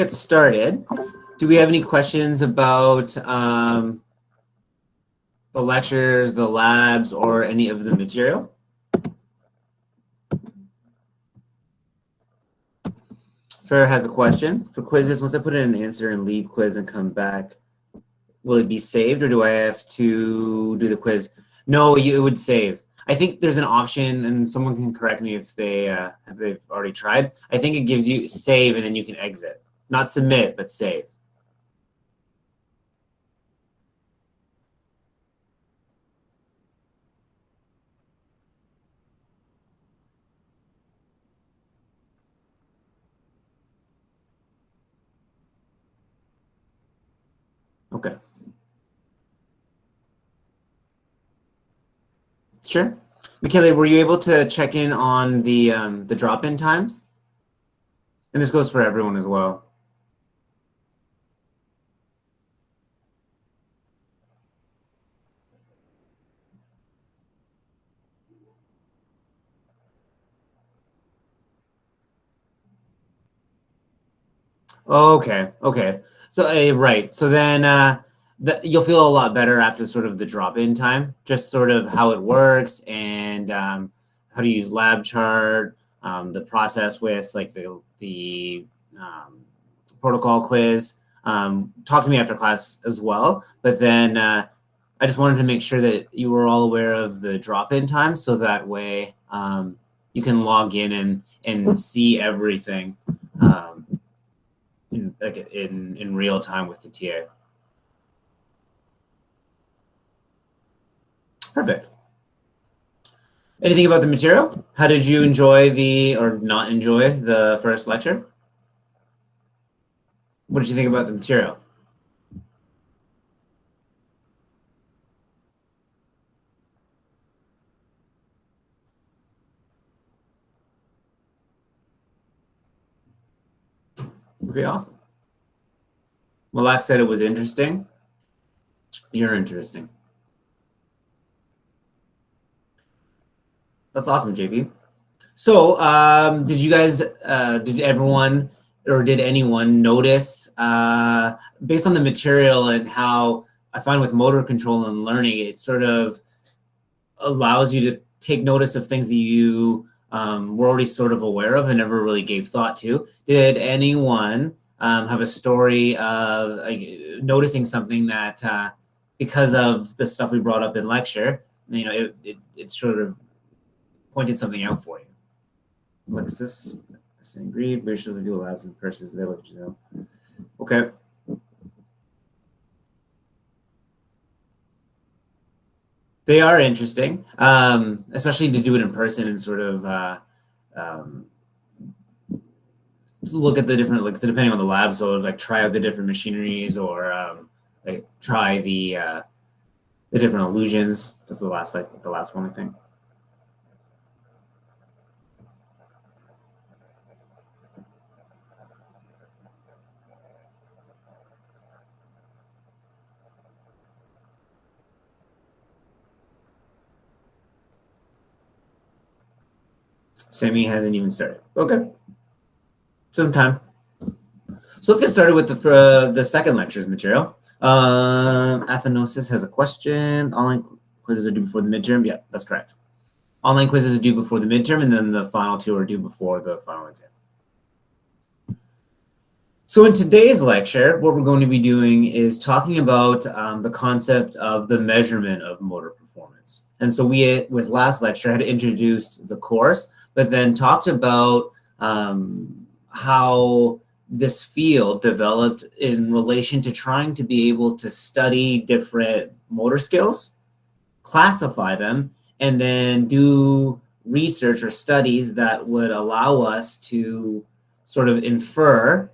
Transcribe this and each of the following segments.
Get started. Do we have any questions about the lectures, the labs, or any of the material? Farah has a question. For quizzes, once I put in an answer and leave quiz and come back, will it be saved or do I have to do the quiz? No, it would save. I think there's an option, and someone can correct me if they've already tried. I think it gives you save and then you can exit. Not submit, but save. Okay. Sure. Michele, were you able to check in on the drop-in times? And this goes for everyone as well. Okay. So, right. So then you'll feel a lot better after sort of the drop-in time, just sort of how it works and how to use lab chart, the process with like the protocol quiz. Talk to me after class as well. But then I just wanted to make sure that you were all aware of the drop-in time, so that way you can log in and see everything in real time with the TA. Perfect. Anything about the material? How did you enjoy or not enjoy the first lecture? What did you think about the material? Okay, awesome. Malak said it was interesting. You're interesting. That's awesome, JP. So did you guys, did everyone or did anyone notice, based on the material and how I find with motor control and learning, it sort of allows you to take notice of things that you were already sort of aware of and never really gave thought to. Did anyone have a story of noticing something that because of the stuff we brought up in lecture, it sort of pointed something out for you? Alexis, I agreed. We should do labs in person. They let you know. Okay. They are interesting, especially to do it in person and sort of look at the different, like depending on the lab. So like try out the different machineries or like try the different illusions. That's the last one, I think. Semi hasn't even started. Okay. Some time. So let's get started with the second lecture's material. Athenosis has a question. Online quizzes are due before the midterm. Yeah, that's correct. Online quizzes are due before the midterm, and then the final two are due before the final exam. So in today's lecture, what we're going to be doing is talking about the concept of the measurement of motor performance. And so we, with last lecture, had introduced the course, but then talked about how this field developed in relation to trying to be able to study different motor skills, classify them, and then do research or studies that would allow us to sort of infer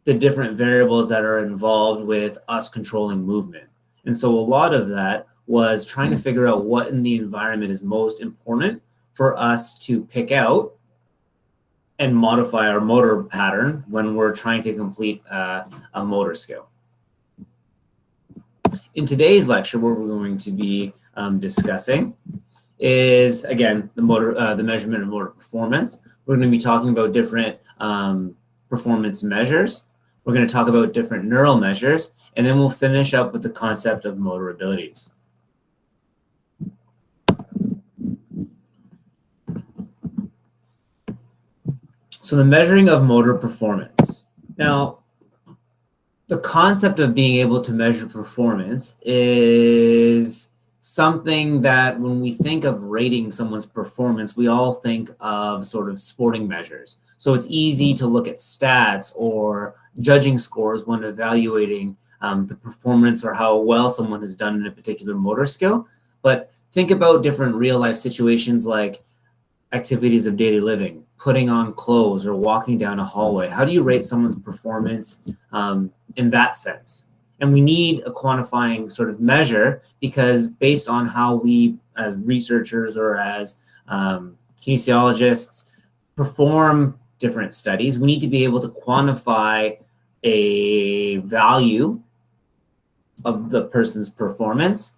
the different variables that are involved with us controlling movement. And so a lot of that was trying to figure out what in the environment is most important for us to pick out and modify our motor pattern when we're trying to complete a motor skill. In today's lecture, what we're going to be discussing is, again, the measurement of motor performance. We're going to be talking about different performance measures. We're going to talk about different neural measures, and then we'll finish up with the concept of motor abilities. So the measuring of motor performance. Now, the concept of being able to measure performance is something that when we think of rating someone's performance, we all think of sort of sporting measures. So it's easy to look at stats or judging scores when evaluating the performance or how well someone has done in a particular motor skill. But think about different real life situations like activities of daily living, putting on clothes or walking down a hallway. How do you rate someone's performance in that sense? And we need a quantifying sort of measure, because based on how we as researchers or as kinesiologists perform different studies, we need to be able to quantify a value of the person's performance,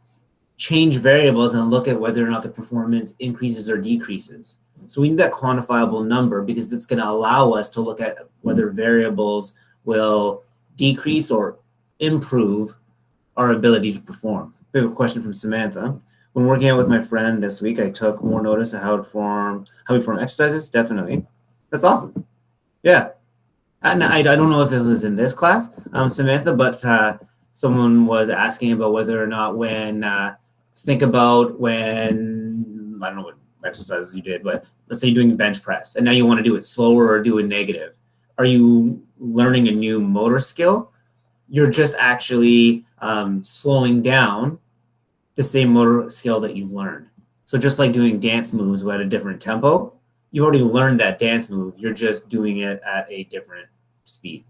change variables, and look at whether or not the performance increases or decreases. So we need that quantifiable number, because it's going to allow us to look at whether variables will decrease or improve our ability to perform. We have a question from Samantha. When working out with my friend this week, I took more notice of how we perform exercises. Definitely. That's awesome. Yeah. And I don't know if it was in this class, Samantha, but someone was asking about whether or not think about when, I don't know what exercises you did, but let's say you're doing bench press and now you want to do it slower or do it negative. Are you learning a new motor skill? You're just actually slowing down the same motor skill that you've learned. So just like doing dance moves at a different tempo, you've already learned that dance move. You're just doing it at a different speed.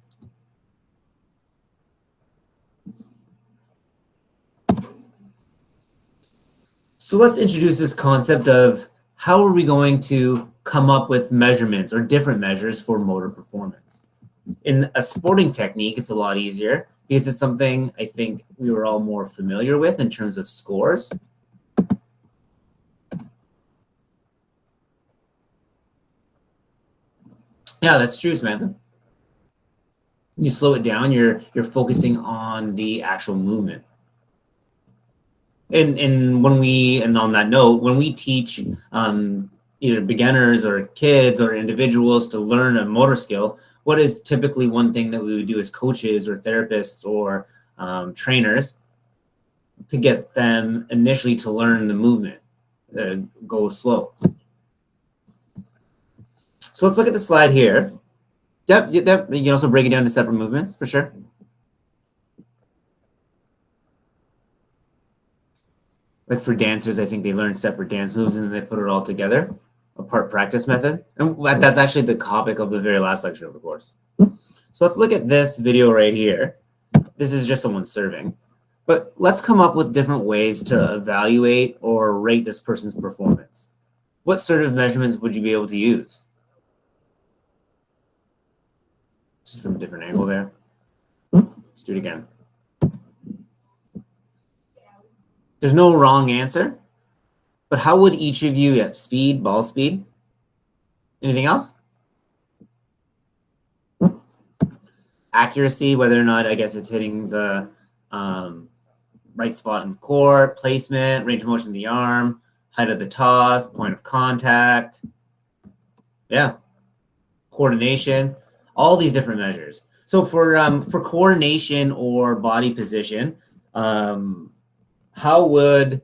So let's introduce this concept of how are we going to come up with measurements or different measures for motor performance. In a sporting technique, it's a lot easier because it's something I think we were all more familiar with in terms of scores. Yeah, that's true, Samantha. When you slow it down, you're focusing on the actual movement. And on that note, when we teach either beginners or kids or individuals to learn a motor skill, what is typically one thing that we would do as coaches or therapists or trainers to get them initially to learn the movement, go slow. So let's look at the slide here. Yep, you can also break it down to separate movements for sure. Like for dancers, I think they learn separate dance moves and then they put it all together, a part practice method. And that's actually the topic of the very last lecture of the course. So let's look at this video right here. This is just someone serving. But let's come up with different ways to evaluate or rate this person's performance. What sort of measurements would you be able to use? Just from a different angle there. Let's do it again. There's no wrong answer, but how would each of you at speed, ball speed? Anything else? Accuracy, whether or not, I guess it's hitting the right spot in the court, placement, range of motion of the arm, height of the toss, point of contact. Yeah. Coordination, all these different measures. So for coordination or body position, how would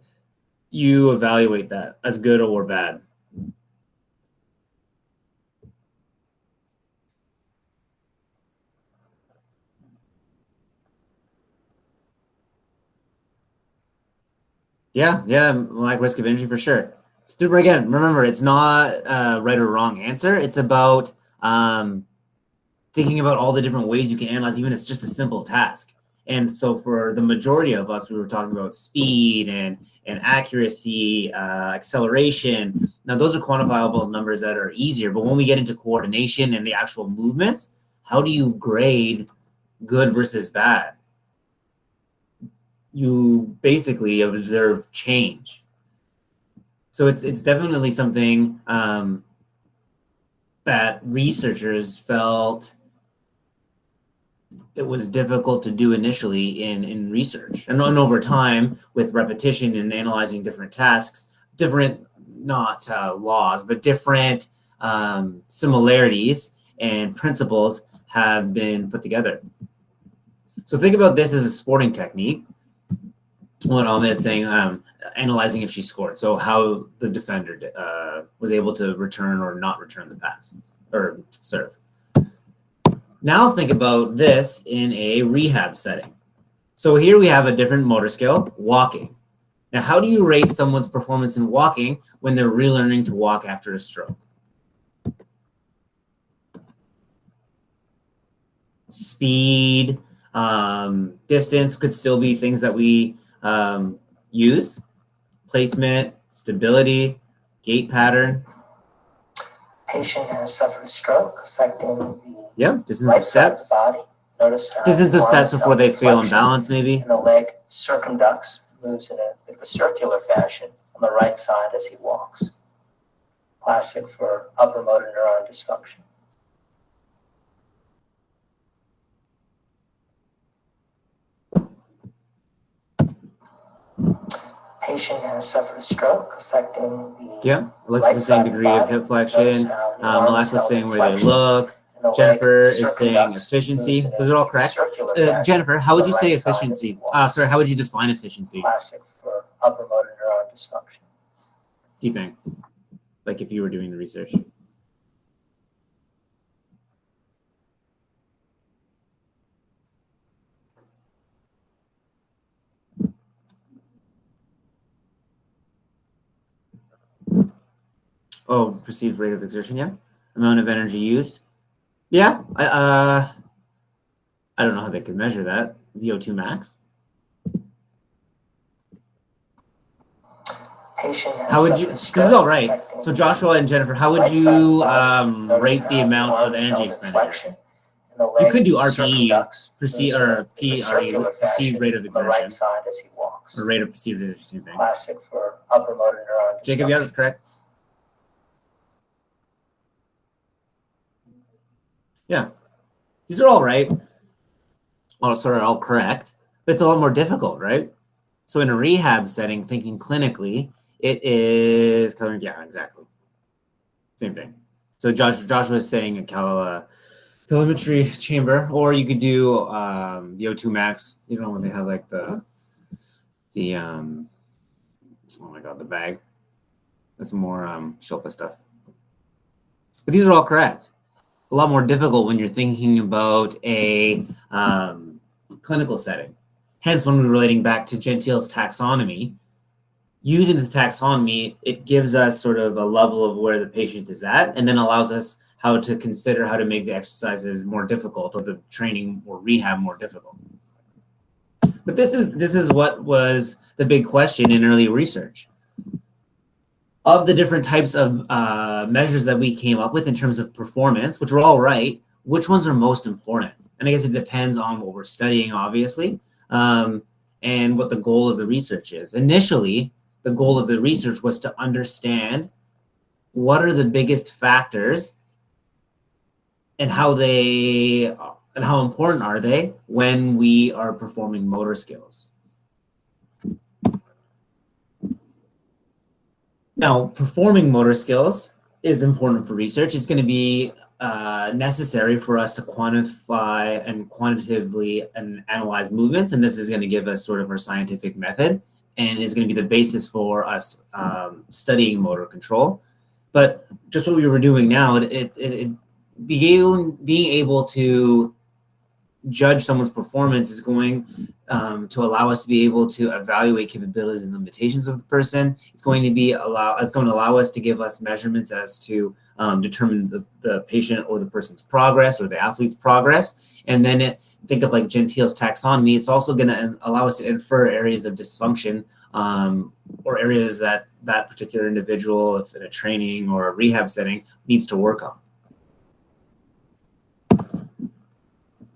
you evaluate that as good or bad? Yeah, like risk of injury for sure. Again, remember, it's not a right or wrong answer. It's about thinking about all the different ways you can analyze, even if it's just a simple task. And so for the majority of us, we were talking about speed and accuracy, acceleration. Now, those are quantifiable numbers that are easier. But when we get into coordination and the actual movements, how do you grade good versus bad? You basically observe change. So it's definitely something that researchers felt it was difficult to do initially in research. And over time, with repetition and analyzing different tasks, different, not laws, but different similarities and principles have been put together. So think about this as a sporting technique. What Ahmed's saying, analyzing if she scored. So how the defender was able to return or not return the pass or serve. Now think about this in a rehab setting. So here we have a different motor skill, walking. Now, how do you rate someone's performance in walking when they're relearning to walk after a stroke? Speed, distance could still be things that we use. Placement, stability, gait pattern. Patient has suffered a stroke affecting the distance of steps. Body. Notice distance of steps before they feel unbalanced, maybe. And the leg circumducts, moves in a bit of a circular fashion on the right side as he walks. Classic for upper motor neuron dysfunction. Patient has suffered a stroke affecting the Alexis is saying degree of hip flexion. Malak was saying where they look. Jennifer is saying efficiency. Those are all correct. Jennifer, how would you say efficiency? Sorry, how would you define efficiency? Classic for upper motor neuron dysfunction. Do you think? Like if you were doing the research? Oh, perceived rate of exertion, yeah. Amount of energy used. Yeah, I don't know how they could measure that. VO2 max. How would you, this is all right. So Joshua and Jennifer, how would you rate the amount of energy expenditure? You could do RPE, perceived rate of exertion. Or rate of perceived exertion, same thing. Classic for upper motor neuron. Jacob, yeah, that's correct. Yeah, these are all right. Well, sort of all correct, but it's a lot more difficult, right? So in a rehab setting, thinking clinically, it is, yeah, exactly. Same thing. So Joshua was saying a calorimetry chamber, or you could do the O2 max, you know, when they have like the oh my God, the bag. That's more Shilpa stuff. But these are all correct. A lot more difficult when you're thinking about a clinical setting. Hence, when we're relating back to Gentile's taxonomy, using the taxonomy, it gives us sort of a level of where the patient is at, and then allows us how to consider how to make the exercises more difficult or the training or rehab more difficult. But this is what was the big question in early research. Of the different types of measures that we came up with in terms of performance, which were all right, which ones are most important? And I guess it depends on what we're studying, obviously, and what the goal of the research is. Initially, the goal of the research was to understand what are the biggest factors and how important are they when we are performing motor skills. Now, performing motor skills is important for research. It's going to be necessary for us to quantify and quantitatively analyze movements, and this is going to give us sort of our scientific method, and is going to be the basis for us studying motor control. But just what we were doing now, being able to judge someone's performance is going to allow us to be able to evaluate capabilities and limitations of the person. It's going to allow us to give us measurements as to determine the patient or the person's progress or the athlete's progress. And then think of like Gentile's taxonomy. It's also going to allow us to infer areas of dysfunction or areas that that particular individual, if in a training or a rehab setting, needs to work on.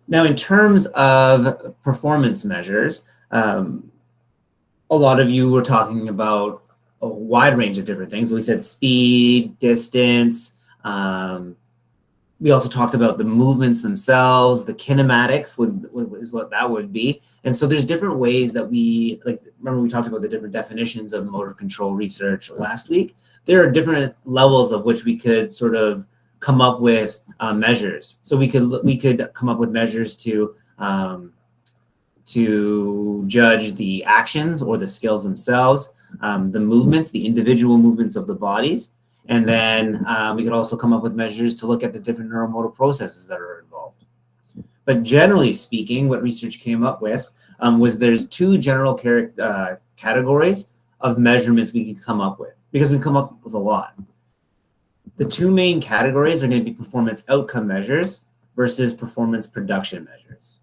Now, in terms of performance measures, a lot of you were talking about a wide range of different things. We said speed, distance, We also talked about the movements themselves, the kinematics is what that would be. And so there's different ways that we, like, remember we talked about the different definitions of motor control research last week. There are different levels of which we could sort of come up with measures. So we could come up with measures to judge the actions or the skills themselves, the movements, the individual movements of the bodies. And then we could also come up with measures to look at the different neuromotor processes that are involved. But generally speaking, what research came up with was there's two general categories of measurements we can come up with, because we come up with a lot. The two main categories are going to be performance outcome measures versus performance production measures.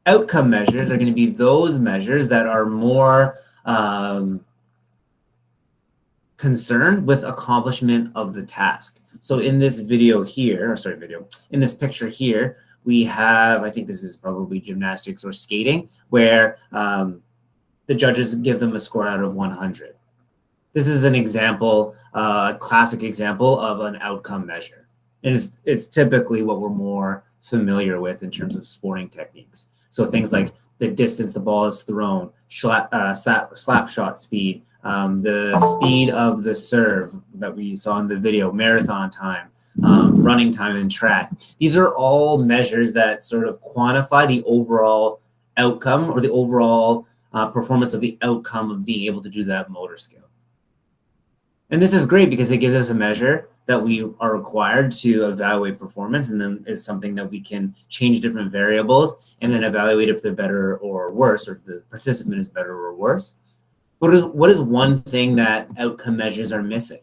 Outcome measures are going to be those measures that are more concerned with accomplishment of the task. So in this video here, in this picture here, we have, I think this is probably gymnastics or skating, where the judges give them a score out of 100. This is an example, a classic example of an outcome measure. And it's typically what we're more familiar with in terms of sporting techniques. So things like the distance the ball is thrown, slap shot speed, the speed of the serve that we saw in the video, marathon time, running time in track. These are all measures that sort of quantify the overall outcome or the overall performance of the outcome of being able to do that motor skill. And this is great because it gives us a measure that we are required to evaluate performance, and then it's something that we can change different variables and then evaluate if they're better or worse, or if the participant is better or worse. What is one thing that outcome measures are missing?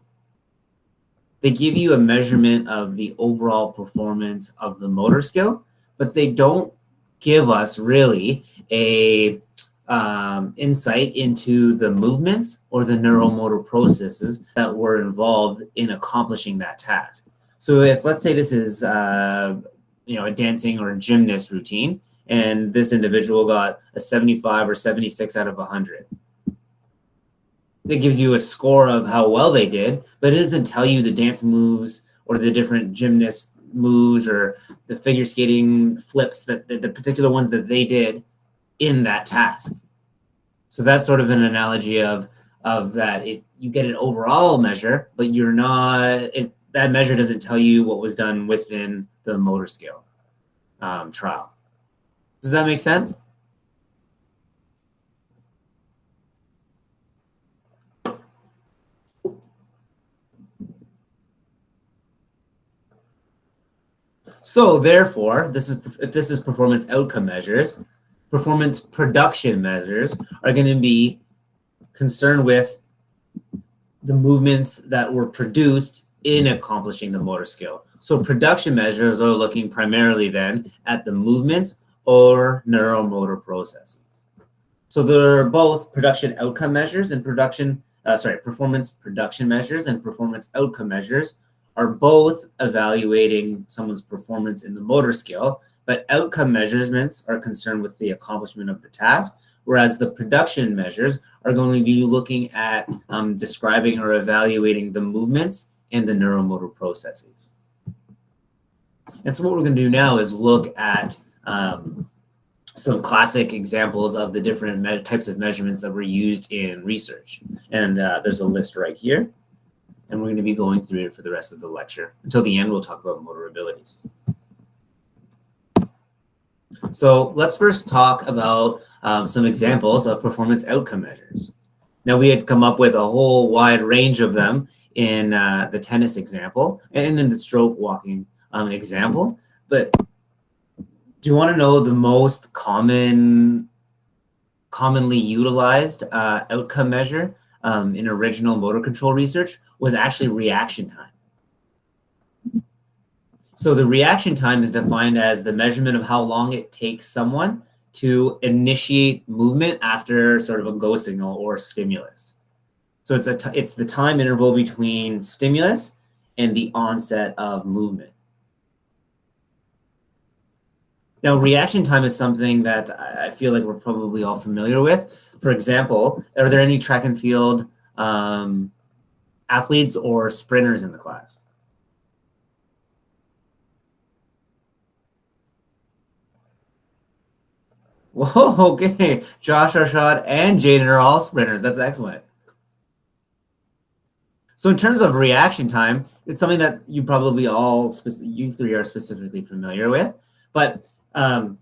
They give you a measurement of the overall performance of the motor skill, but they don't give us really a insight into the movements or the neuromotor processes that were involved in accomplishing that task. So if, let's say this is a dancing or a gymnast routine, and this individual got a 75 or 76 out of 100. That gives you a score of how well they did, but it doesn't tell you the dance moves or the different gymnast moves or the figure skating flips, that the particular ones that they did in that task. So that's sort of an analogy of that you get an overall measure, but you're not, that measure doesn't tell you what was done within the motor skill trial. Does that make sense? So therefore, if this is performance outcome measures, performance production measures are going to be concerned with the movements that were produced in accomplishing the motor skill. So production measures are looking primarily then at the movements or neuromotor processes. So they're both production outcome measures and performance production measures and performance outcome measures are both evaluating someone's performance in the motor skill, but outcome measurements are concerned with the accomplishment of the task, whereas the production measures are going to be looking at describing or evaluating the movements and the neuromotor processes. And so what we're going to do now is look at some classic examples of the different types of measurements that were used in research. And there's a list right here. And we're going to be going through it for the rest of the lecture. Until the end, we'll talk about motor abilities. So let's first talk about some examples of performance outcome measures. Now, we had come up with a whole wide range of them in the tennis example and in the stroke walking example. But do you want to know the most commonly utilized outcome measure in original motor control research was actually reaction time. So the reaction time is defined as the measurement of how long it takes someone to initiate movement after sort of a go signal or stimulus. So it's the time interval between stimulus and the onset of movement. Now, reaction time is something that I feel like we're probably all familiar with. For example, are there any track and field athletes or sprinters in the class? Whoa, okay. Josh, Arshad, and Jaden are all sprinters. That's excellent. So in terms of reaction time, it's something that you probably all, you three are specifically familiar with. But are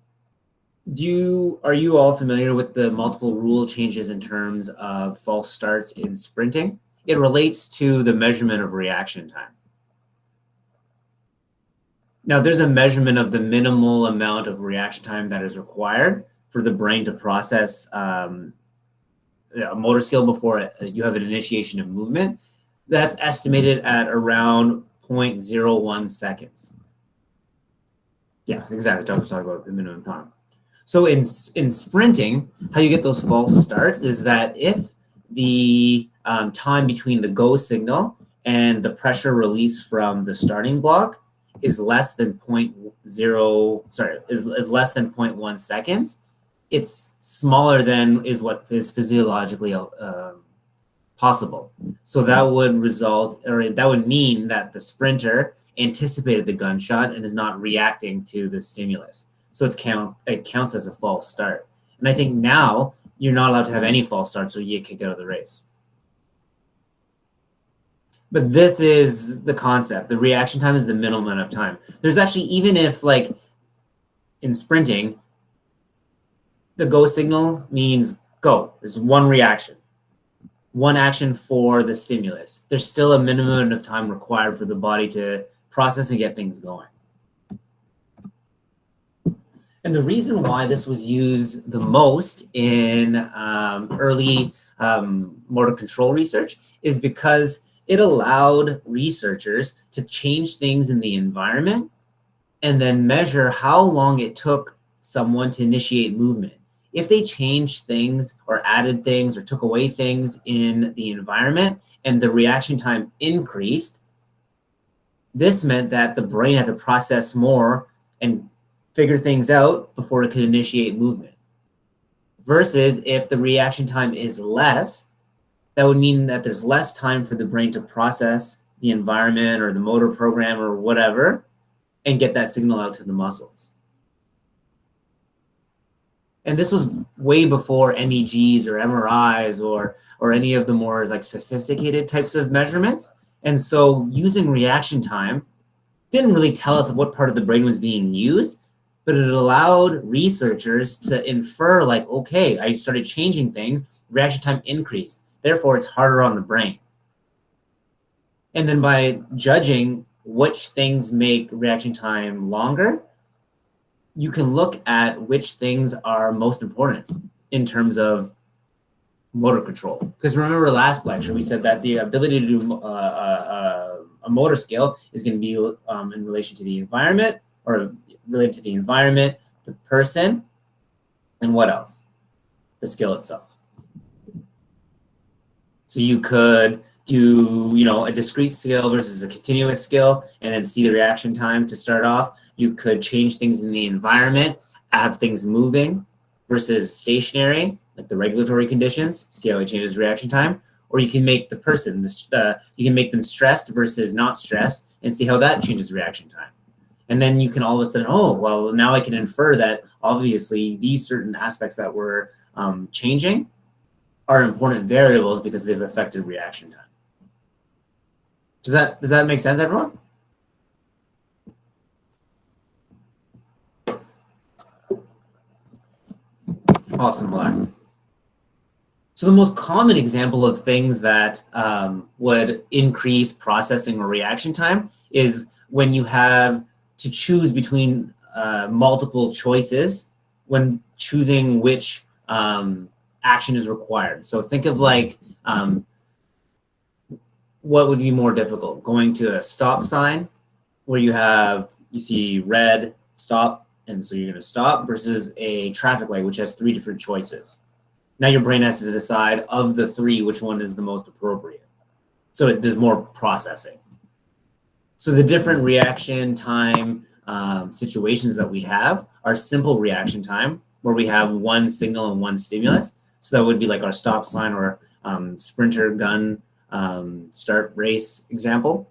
you all familiar with the multiple rule changes in terms of false starts in sprinting? It relates to the measurement of reaction time. Now, there's a measurement of the minimal amount of reaction time that is required for the brain to process a motor skill before you have an initiation of movement. That's estimated at around 0.01 seconds. Yeah, exactly. Josh was talking about the minimum time. So in sprinting, how you get those false starts is that if the time between the go signal and the pressure release from the starting block is less than is less than 0.1 seconds, it's smaller than is what is physiologically possible. So that would result, or that would mean that the sprinter anticipated the gunshot and is not reacting to the stimulus. So it counts as a false start. And I think now you're not allowed to have any false starts, so you get kicked out of the race. But this is the concept. The reaction time is the minimum amount of time. There's actually, even if like in sprinting, the go signal means go. There's one reaction, one action for the stimulus. There's still a minimum amount of time required for the body to process and get things going. And the reason why this was used the most in early motor control research is because it allowed researchers to change things in the environment and then measure how long it took someone to initiate movement. If they changed things or added things or took away things in the environment and the reaction time increased, this meant that the brain had to process more and figure things out before it could initiate movement. Versus if the reaction time is less, that would mean that there's less time for the brain to process the environment or the motor program or whatever and get that signal out to the muscles. And this was way before MEGs or MRIs or any of the more like sophisticated types of measurements. And so using reaction time didn't really tell us what part of the brain was being used, but it allowed researchers to infer like, okay, I started changing things, reaction time increased. Therefore, it's harder on the brain. And then by judging which things make reaction time longer, you can look at which things are most important in terms of motor control. Because remember last lecture, we said that the ability to do a motor skill is going to be in relation to the environment, or related to the environment, the person, and what else? The skill itself. So you could do, a discrete skill versus a continuous skill and then see the reaction time to start off. You could change things in the environment, have things moving versus stationary, like the regulatory conditions, see how it changes reaction time. Or you can make the person, you can make them stressed versus not stressed and see how that changes reaction time. And then you can all of a sudden, oh, well, now I can infer that obviously these certain aspects that we're changing are important variables because they've affected reaction time. Does that make sense, everyone? Awesome, Black. So the most common example of things that would increase processing or reaction time is when you have to choose between multiple choices when choosing which action is required. So think of like, what would be more difficult? Going to a stop sign where you see red, stop, and so you're gonna stop, versus a traffic light, which has 3 different choices. Now your brain has to decide of the 3, which one is the most appropriate. So there's more processing. So the different reaction time situations that we have are simple reaction time, where we have one signal and one stimulus. So that would be like our stop sign or sprinter gun start race example.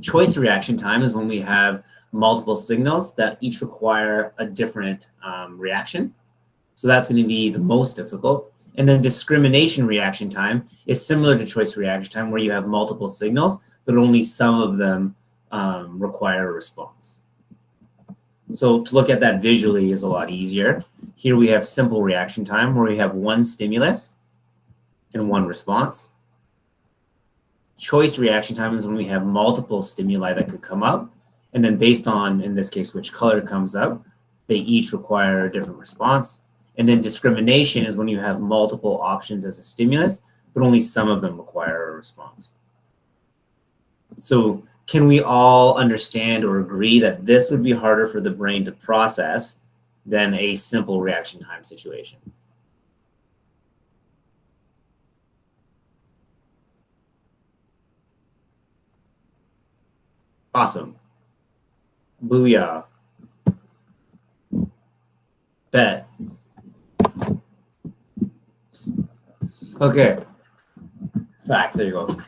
Choice reaction time is when we have multiple signals that each require a different reaction. So that's going to be the most difficult. And then discrimination reaction time is similar to choice reaction time, where you have multiple signals, but only some of them require a response. So to look at that visually is a lot easier. Here we have simple reaction time, where we have one stimulus and one response. Choice reaction time is when we have multiple stimuli that could come up, and then based on, in this case, which color comes up, they each require a different response. And then discrimination is when you have multiple options as a stimulus, but only some of them require a response. So can we all understand or agree that this would be harder for the brain to process than a simple reaction time situation? Awesome. Booyah. Bet. Okay. Facts, there you go.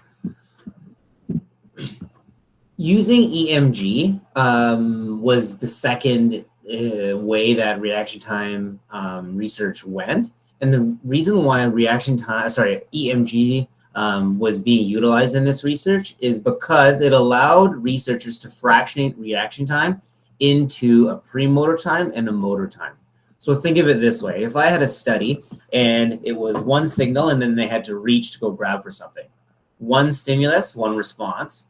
Using EMG was the second way that reaction time research went. And the reason why EMG was being utilized in this research is because it allowed researchers to fractionate reaction time into a premotor time and a motor time. So think of it this way. If I had a study and it was one signal and then they had to reach to go grab for something, one stimulus, one response,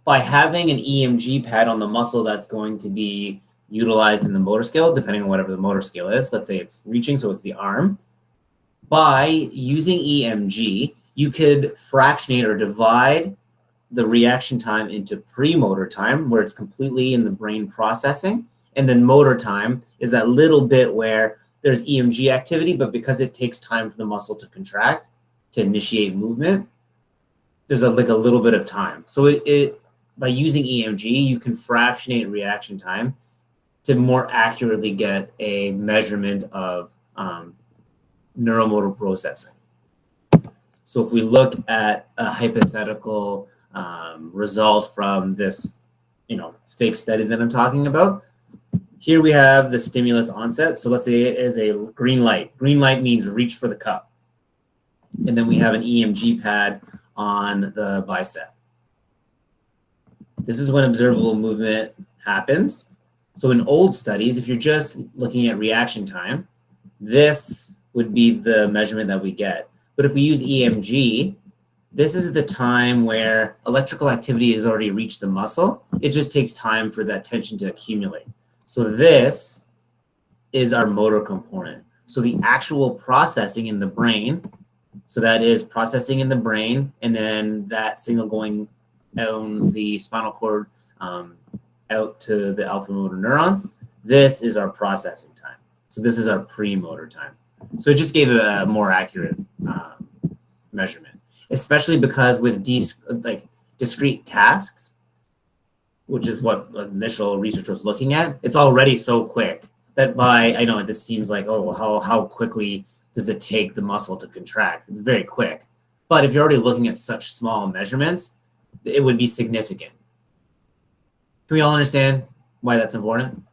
by having an EMG pad on the muscle that's going to be utilized in the motor skill, depending on whatever the motor skill is, let's say it's reaching, so it's the arm, by using EMG, you could fractionate or divide the reaction time into premotor time, where it's completely in the brain processing, and then motor time is that little bit where there's EMG activity, but because it takes time for the muscle to contract, to initiate movement, there's like a little bit of time. So by using EMG, you can fractionate reaction time to more accurately get a measurement of neuromotor processing. So if we look at a hypothetical result from this, fake study that I'm talking about, here we have the stimulus onset. So let's say it is a green light. Green light means reach for the cup. And then we have an EMG pad on the bicep. This is when observable movement happens. So in old studies, if you're just looking at reaction time, this would be the measurement that we get. But if we use EMG, this is the time where electrical activity has already reached the muscle. It just takes time for that tension to accumulate. So this is our motor component. So the actual processing in the brain, so that is processing in the brain, and then that signal going down the spinal cord out to the alpha motor neurons. This is our processing time. So this is our premotor time. So it just gave a more accurate measurement, especially because with discrete tasks, which is what initial research was looking at, it's already so quick that I know this seems like, oh, how quickly does it take the muscle to contract? It's very quick. But if you're already looking at such small measurements, it would be significant. Can we all understand why that's important?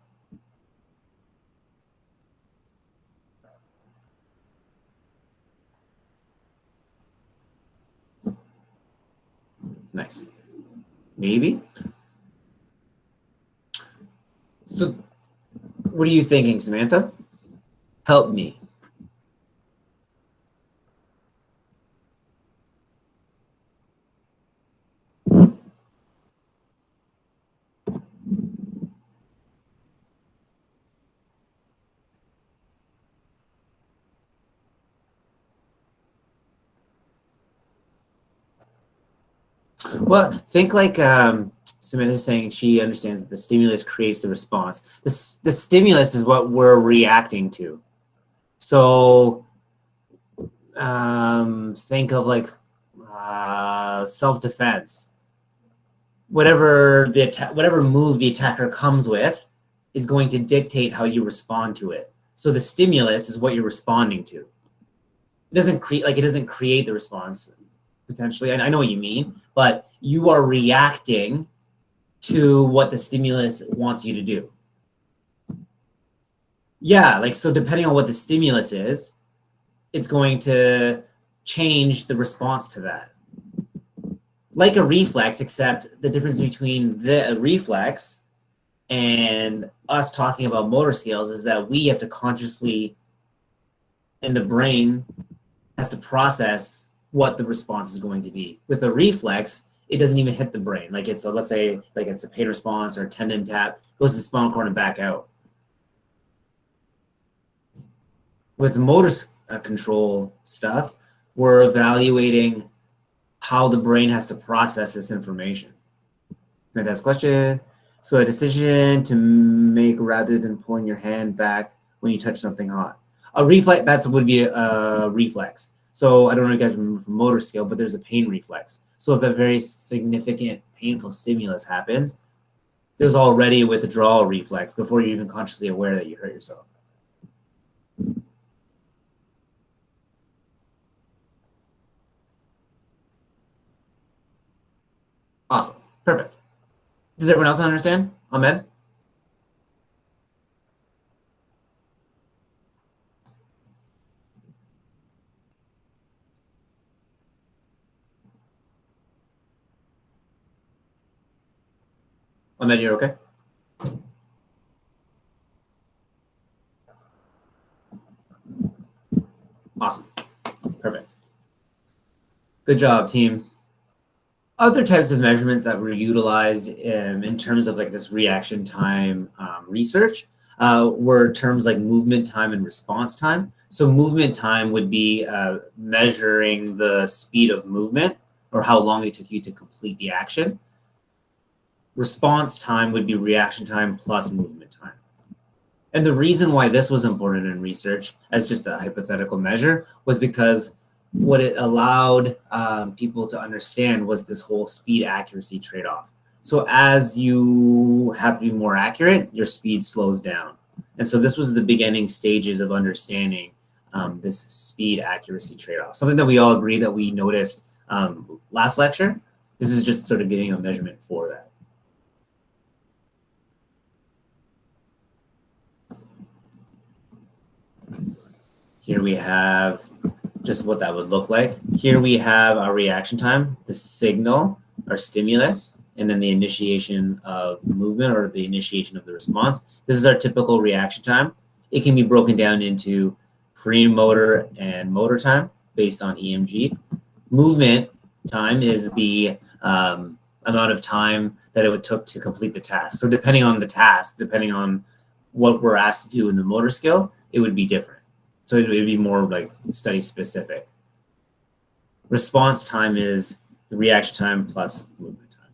Nice. Maybe. So what are you thinking, Samantha? Help me. Well, think like Samantha's saying she understands that the stimulus creates the response. The stimulus is what we're reacting to. So think of like self-defense. Whatever move the attacker comes with is going to dictate how you respond to it. So the stimulus is what you're responding to. It doesn't create the response potentially. I know what you mean, but you are reacting to what the stimulus wants you to do. Yeah, like, so depending on what the stimulus is, it's going to change the response to that. Like a reflex, except the difference between the reflex and us talking about motor skills is that we have to consciously, and the brain has to process what the response is going to be. With a reflex, it doesn't even hit the brain. Like it's a, let's say like it's a pain response or a tendon tap, goes to the spinal cord and back out. With motor control stuff, we're evaluating how the brain has to process this information. That's a question. So a decision to make rather than pulling your hand back when you touch something hot. A reflex, that would be a reflex. So I don't know if you guys remember from motor skill, but there's a pain reflex. So if a very significant painful stimulus happens, there's already a withdrawal reflex before you're even consciously aware that you hurt yourself. Awesome. Perfect. Does everyone else understand? Ahmed? Ahmed, you're okay? Awesome. Perfect. Good job, team. Other types of measurements that were utilized in terms of like this reaction time research were terms like movement time and response time. So movement time would be measuring the speed of movement or how long it took you to complete the action. Response time would be reaction time plus movement time. And the reason why this was important in research as just a hypothetical measure was because what it allowed people to understand was this whole speed accuracy trade-off. So as you have to be more accurate, your speed slows down. And so this was the beginning stages of understanding this speed accuracy trade-off. Something that we all agree that we noticed last lecture. This is just sort of getting a measurement for that. Here we have just what that would look like. Here we have our reaction time, the signal, our stimulus, and then the initiation of movement or the initiation of the response. This is our typical reaction time. It can be broken down into premotor and motor time based on EMG. Movement time is the amount of time that it would took to complete the task. So depending on the task, depending on what we're asked to do in the motor skill, it would be different. So it would be more like study specific. Response time is the reaction time plus movement time.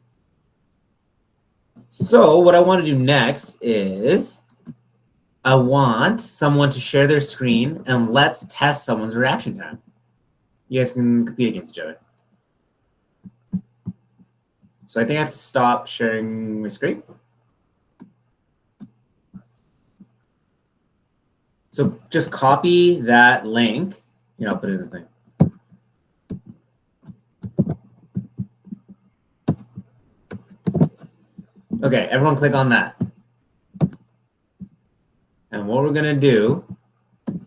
So what I want to do next is I want someone to share their screen and let's test someone's reaction time. You guys can compete against each other. So I think I have to stop sharing my screen. So just copy that link. Here, I'll put it in the thing. Okay, everyone click on that. And what we're gonna do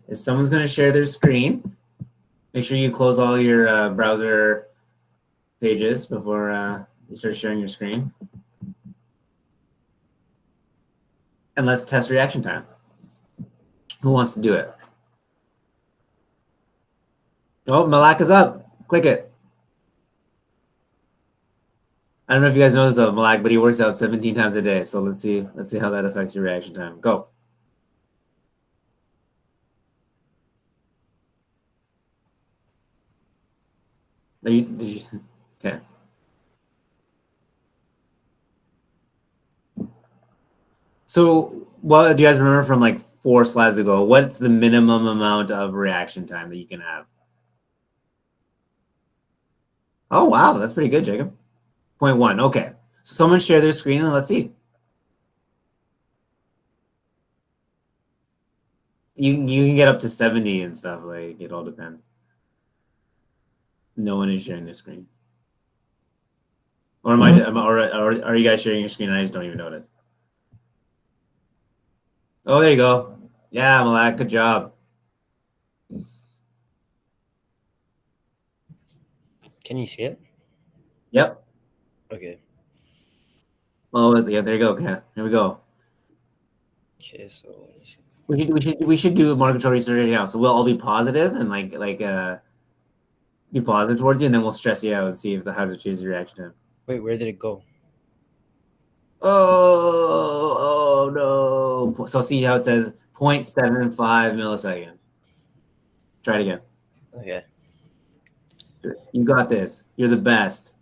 is someone's gonna share their screen. Make sure you close all your browser pages before you start sharing your screen. And let's test reaction time. Who wants to do it? Oh, Malak is up. Click it. I don't know if you guys know this though, Malak, but he works out 17 times a day. So let's see how that affects your reaction time. Go. Did you, okay. So, what do you guys remember from like 4 slides ago? What's the minimum amount of reaction time that you can have? Oh, wow, that's pretty good, Jacob. 0.1. Okay. So someone share their screen and let's see. You can get up to 70 and stuff. Like it all depends. No one is sharing their screen. Or are you guys sharing your screen? I just don't even notice. Oh, there you go. Yeah, Malak, good job. Can you see it? Yep. Okay. Oh, yeah, there you go. Okay, here we go. Okay, so let me see. We should do market control research now. So we'll all be positive and be positive towards you, and then we'll stress you out and see if how to choose your reaction time. Wait, where did it go? Oh no. So see how it says 0.75 milliseconds. Try it again. Okay. You got this. You're the best.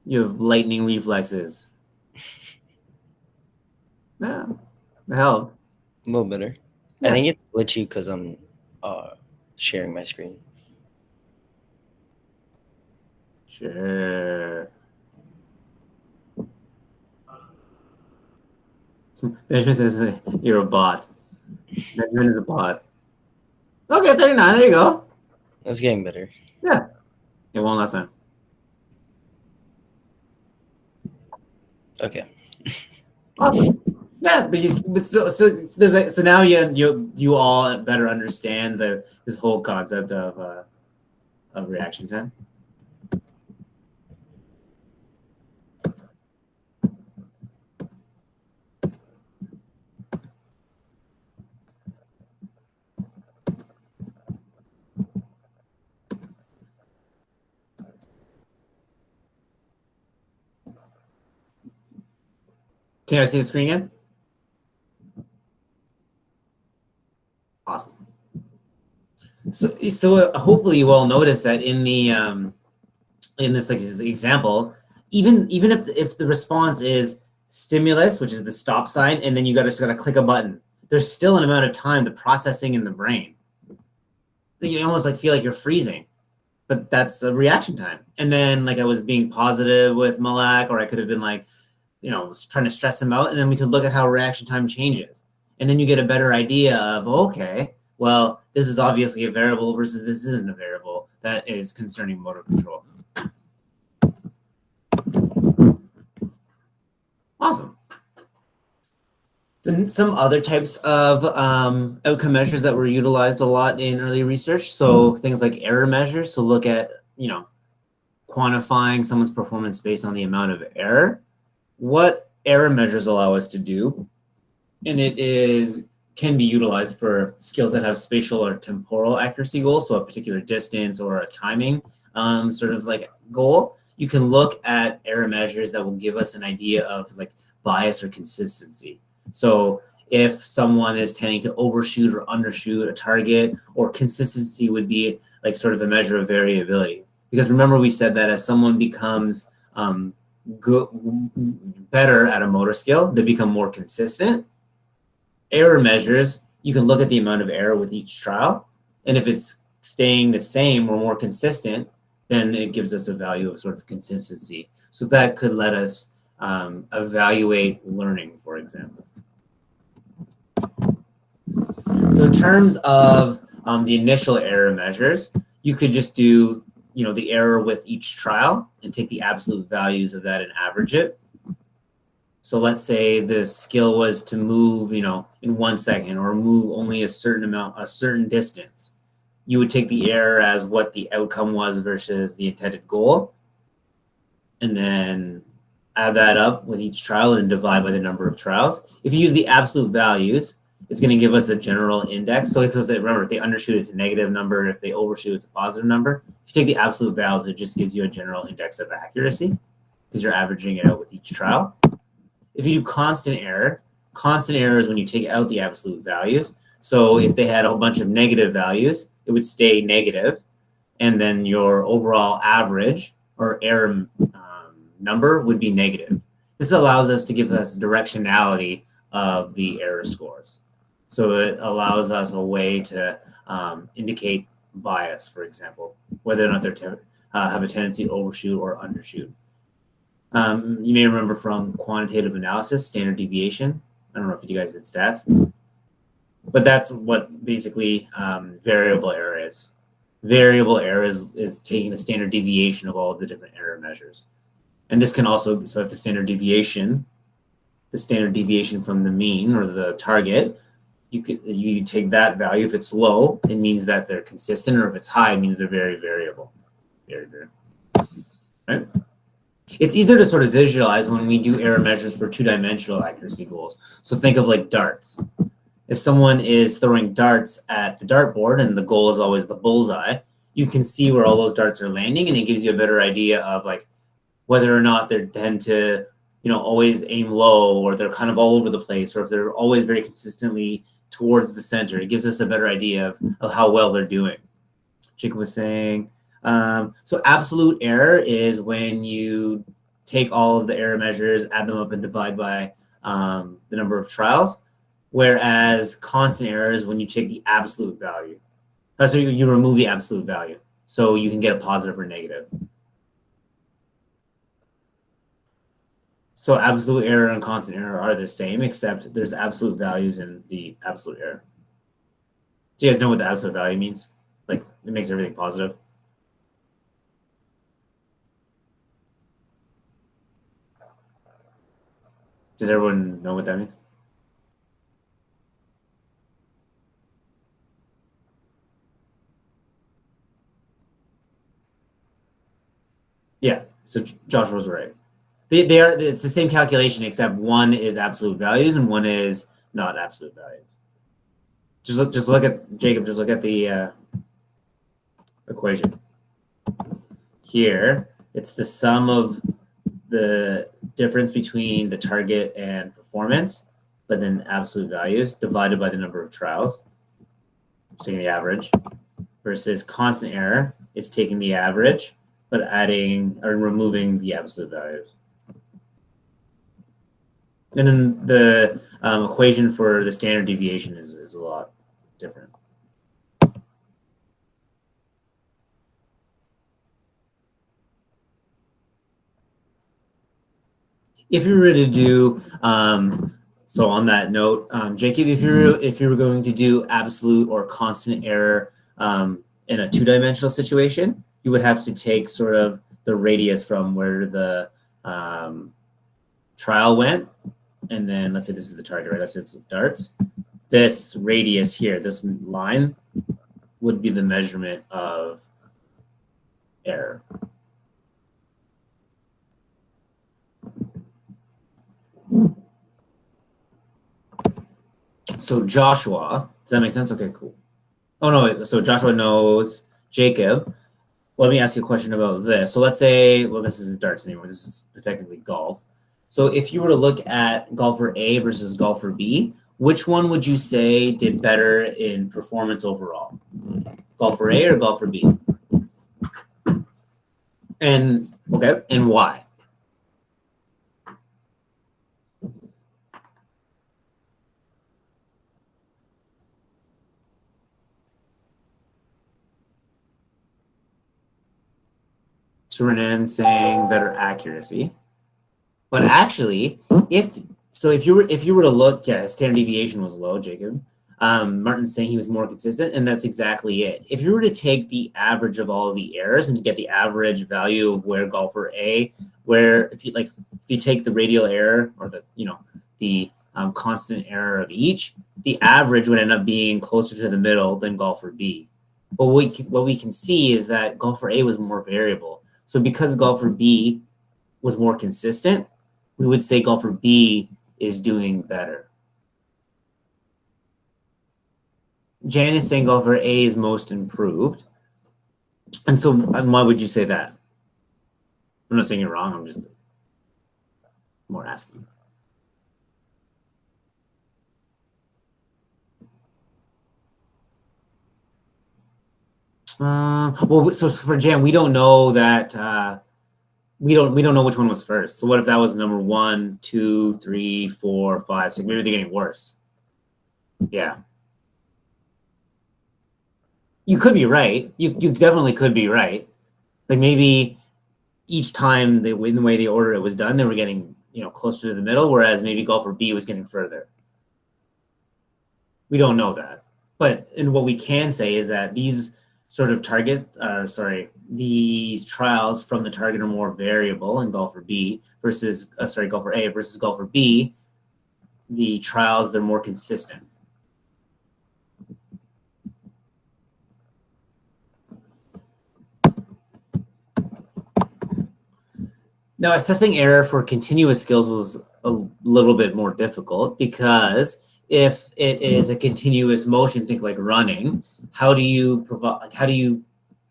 You have lightning reflexes. Yeah, it helped. A little better. Yeah. I think it's glitchy because I'm sharing my screen. Sure. Benjamin says you're a bot. Benjamin is a bot. Okay, 39. There you go. That's getting better. Yeah. Yeah, one last time. Okay. Awesome. Yeah, but so now you all better understand this whole concept of reaction time. Can I see the screen again? Awesome. So hopefully you all noticed that in the in this example, even if the response is stimulus, which is the stop sign, and then you just gotta click a button, there's still an amount of time to processing in the brain. You almost feel like you're freezing, but that's a reaction time. And then I was being positive with Malak, or I could have been trying to stress him out, and then we could look at how reaction time changes. And then you get a better idea of, okay, well, this is obviously a variable versus this isn't a variable that is concerning motor control. Awesome. Then some other types of outcome measures that were utilized a lot in early research. So things like error measures. So look at, quantifying someone's performance based on the amount of error. What error measures allow us to do, and can be utilized for skills that have spatial or temporal accuracy goals, so a particular distance or a timing goal. You can look at error measures that will give us an idea of bias or consistency. So if someone is tending to overshoot or undershoot a target, or consistency would be sort of a measure of variability. Because remember, we said that as someone becomes better at a motor skill, they become more consistent. Error measures, you can look at the amount of error with each trial, and if it's staying the same or more consistent, then it gives us a value of sort of consistency. So that could let us evaluate learning, for example. So in terms of the initial error measures, you could just do the error with each trial and take the absolute values of that and average it. So let's say the skill was to move, in 1 second, or move only a certain distance. You would take the error as what the outcome was versus the intended goal, and then add that up with each trial and divide by the number of trials. If you use the absolute values, it's going to give us a general index. So because remember, if they undershoot, it's a negative number. If they overshoot, it's a positive number. If you take the absolute values, it just gives you a general index of accuracy because you're averaging it out with each trial. If you do constant error is when you take out the absolute values. So if they had a whole bunch of negative values, it would stay negative, and then your overall average or error number would be negative. This allows us to give us directionality of the error scores. So it allows us a way to indicate bias, for example, whether or not they have a tendency to overshoot or undershoot. You may remember from quantitative analysis, standard deviation. I don't know if you guys did stats, but that's what basically variable error is. Variable error is taking the standard deviation of all of the different error measures. And this can also, so if the standard deviation from the mean or the target you take that value. If it's low, it means that they're consistent, or if it's high, it means they're very variable. Very variable. Right? It's easier to sort of visualize when we do error measures for two-dimensional accuracy goals. So think of like darts. If someone is throwing darts at the dartboard and the goal is always the bullseye, you can see where all those darts are landing, and it gives you a better idea of like whether or not they tend to, always aim low, or they're kind of all over the place, or if they're always very consistently towards the center. It gives us a better idea of how well they're doing. Jacob was saying, so absolute error is when you take all of the error measures, add them up, and divide by the number of trials, whereas constant error is when you take the absolute value. So you remove the absolute value, so you can get a positive or negative. So absolute error and constant error are the same, except there's absolute values in the absolute error. Do you guys know what the absolute value means? Like, it makes everything positive. Does everyone know what that means? Yeah, so Josh was right. They are. It's the same calculation, except one is absolute values and one is not absolute values. Just look at Jacob. Just look at the equation. Here, it's the sum of the difference between the target and performance, but then absolute values divided by the number of trials. It's taking the average. Versus constant error, it's taking the average, but adding or removing the absolute values. And then the equation for the standard deviation is a lot different. If you were to do, so on that note, Jacob, if you were going to do absolute or constant error in a two-dimensional situation, you would have to take sort of the radius from where the trial went, and then let's say this is the target, right? Let's say it's darts. This radius here, this line, would be the measurement of error. So Joshua, does that make sense? Okay, cool. Oh no, so Joshua knows Jacob. Let me ask you a question about this. So let's say, well, this isn't darts anymore. This is technically golf. So if you were to look at golfer A versus golfer B, which one would you say did better in performance overall? Golfer A or golfer B? And okay, and why? So Renan saying better accuracy. But actually, if you were to look, yeah, standard deviation was low, Jacob. Martin's saying he was more consistent, and that's exactly it. If you were to take the average of all of the errors and get the average value of where golfer A, if you take the radial error or the constant error of each, the average would end up being closer to the middle than golfer B. But what we can see is that golfer A was more variable. So because golfer B was more consistent, we would say golfer B is doing better. Jan is saying golfer A is most improved. And so why would you say that? I'm not saying you're wrong. I'm just more asking. Well, so for Jan, we don't know that we don't know which one was first. So what if that was number 1, 2, 3, 4, 5, 6? Maybe they're getting worse. Yeah. You could be right. You definitely could be right. Like maybe each time in the way the order it was done, they were getting closer to the middle, whereas maybe golfer B was getting further. We don't know that. But what we can say is that these sort of these trials from the target are more variable in golfer B versus golfer A versus golfer B. The trials, they're more consistent. Now, assessing error for continuous skills was a little bit more difficult because if it is a continuous motion, think like running, how do you provide, like, how do you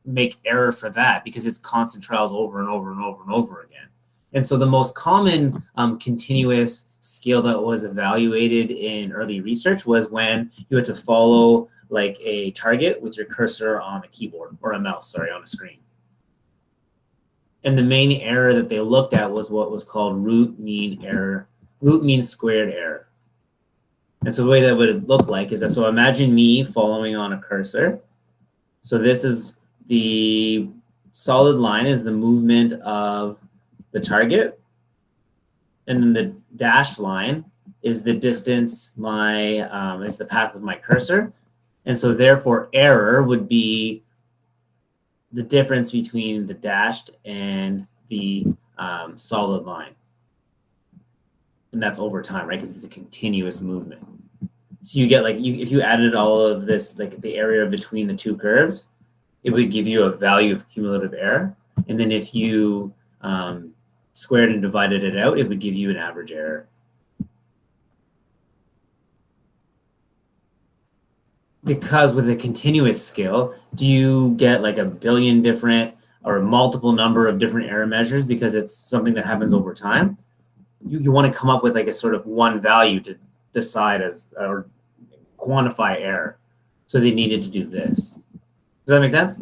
make error for that? Because it's constant trials over and over and over and over again. And so the most common continuous skill that was evaluated in early research was when you had to follow like a target with your cursor on a keyboard or a mouse, sorry, on a screen. And the main error that they looked at was what was called root mean squared error. And so the way that would look like is that, so imagine me following on a cursor. So this is the solid line is the movement of the target. And then the dashed line is the distance is the path of my cursor. And so therefore error would be the difference between the dashed and the solid line. And that's over time, right? Because it's a continuous movement. So you get like, if you added all of this, like the area between the two curves, it would give you a value of cumulative error. And then if you squared and divided it out, it would give you an average error. Because with a continuous scale, do you get like a billion different or multiple number of different error measures because it's something that happens over time? You want to come up with like a sort of one value to decide as or quantify error. So they needed to do this. Does that make sense?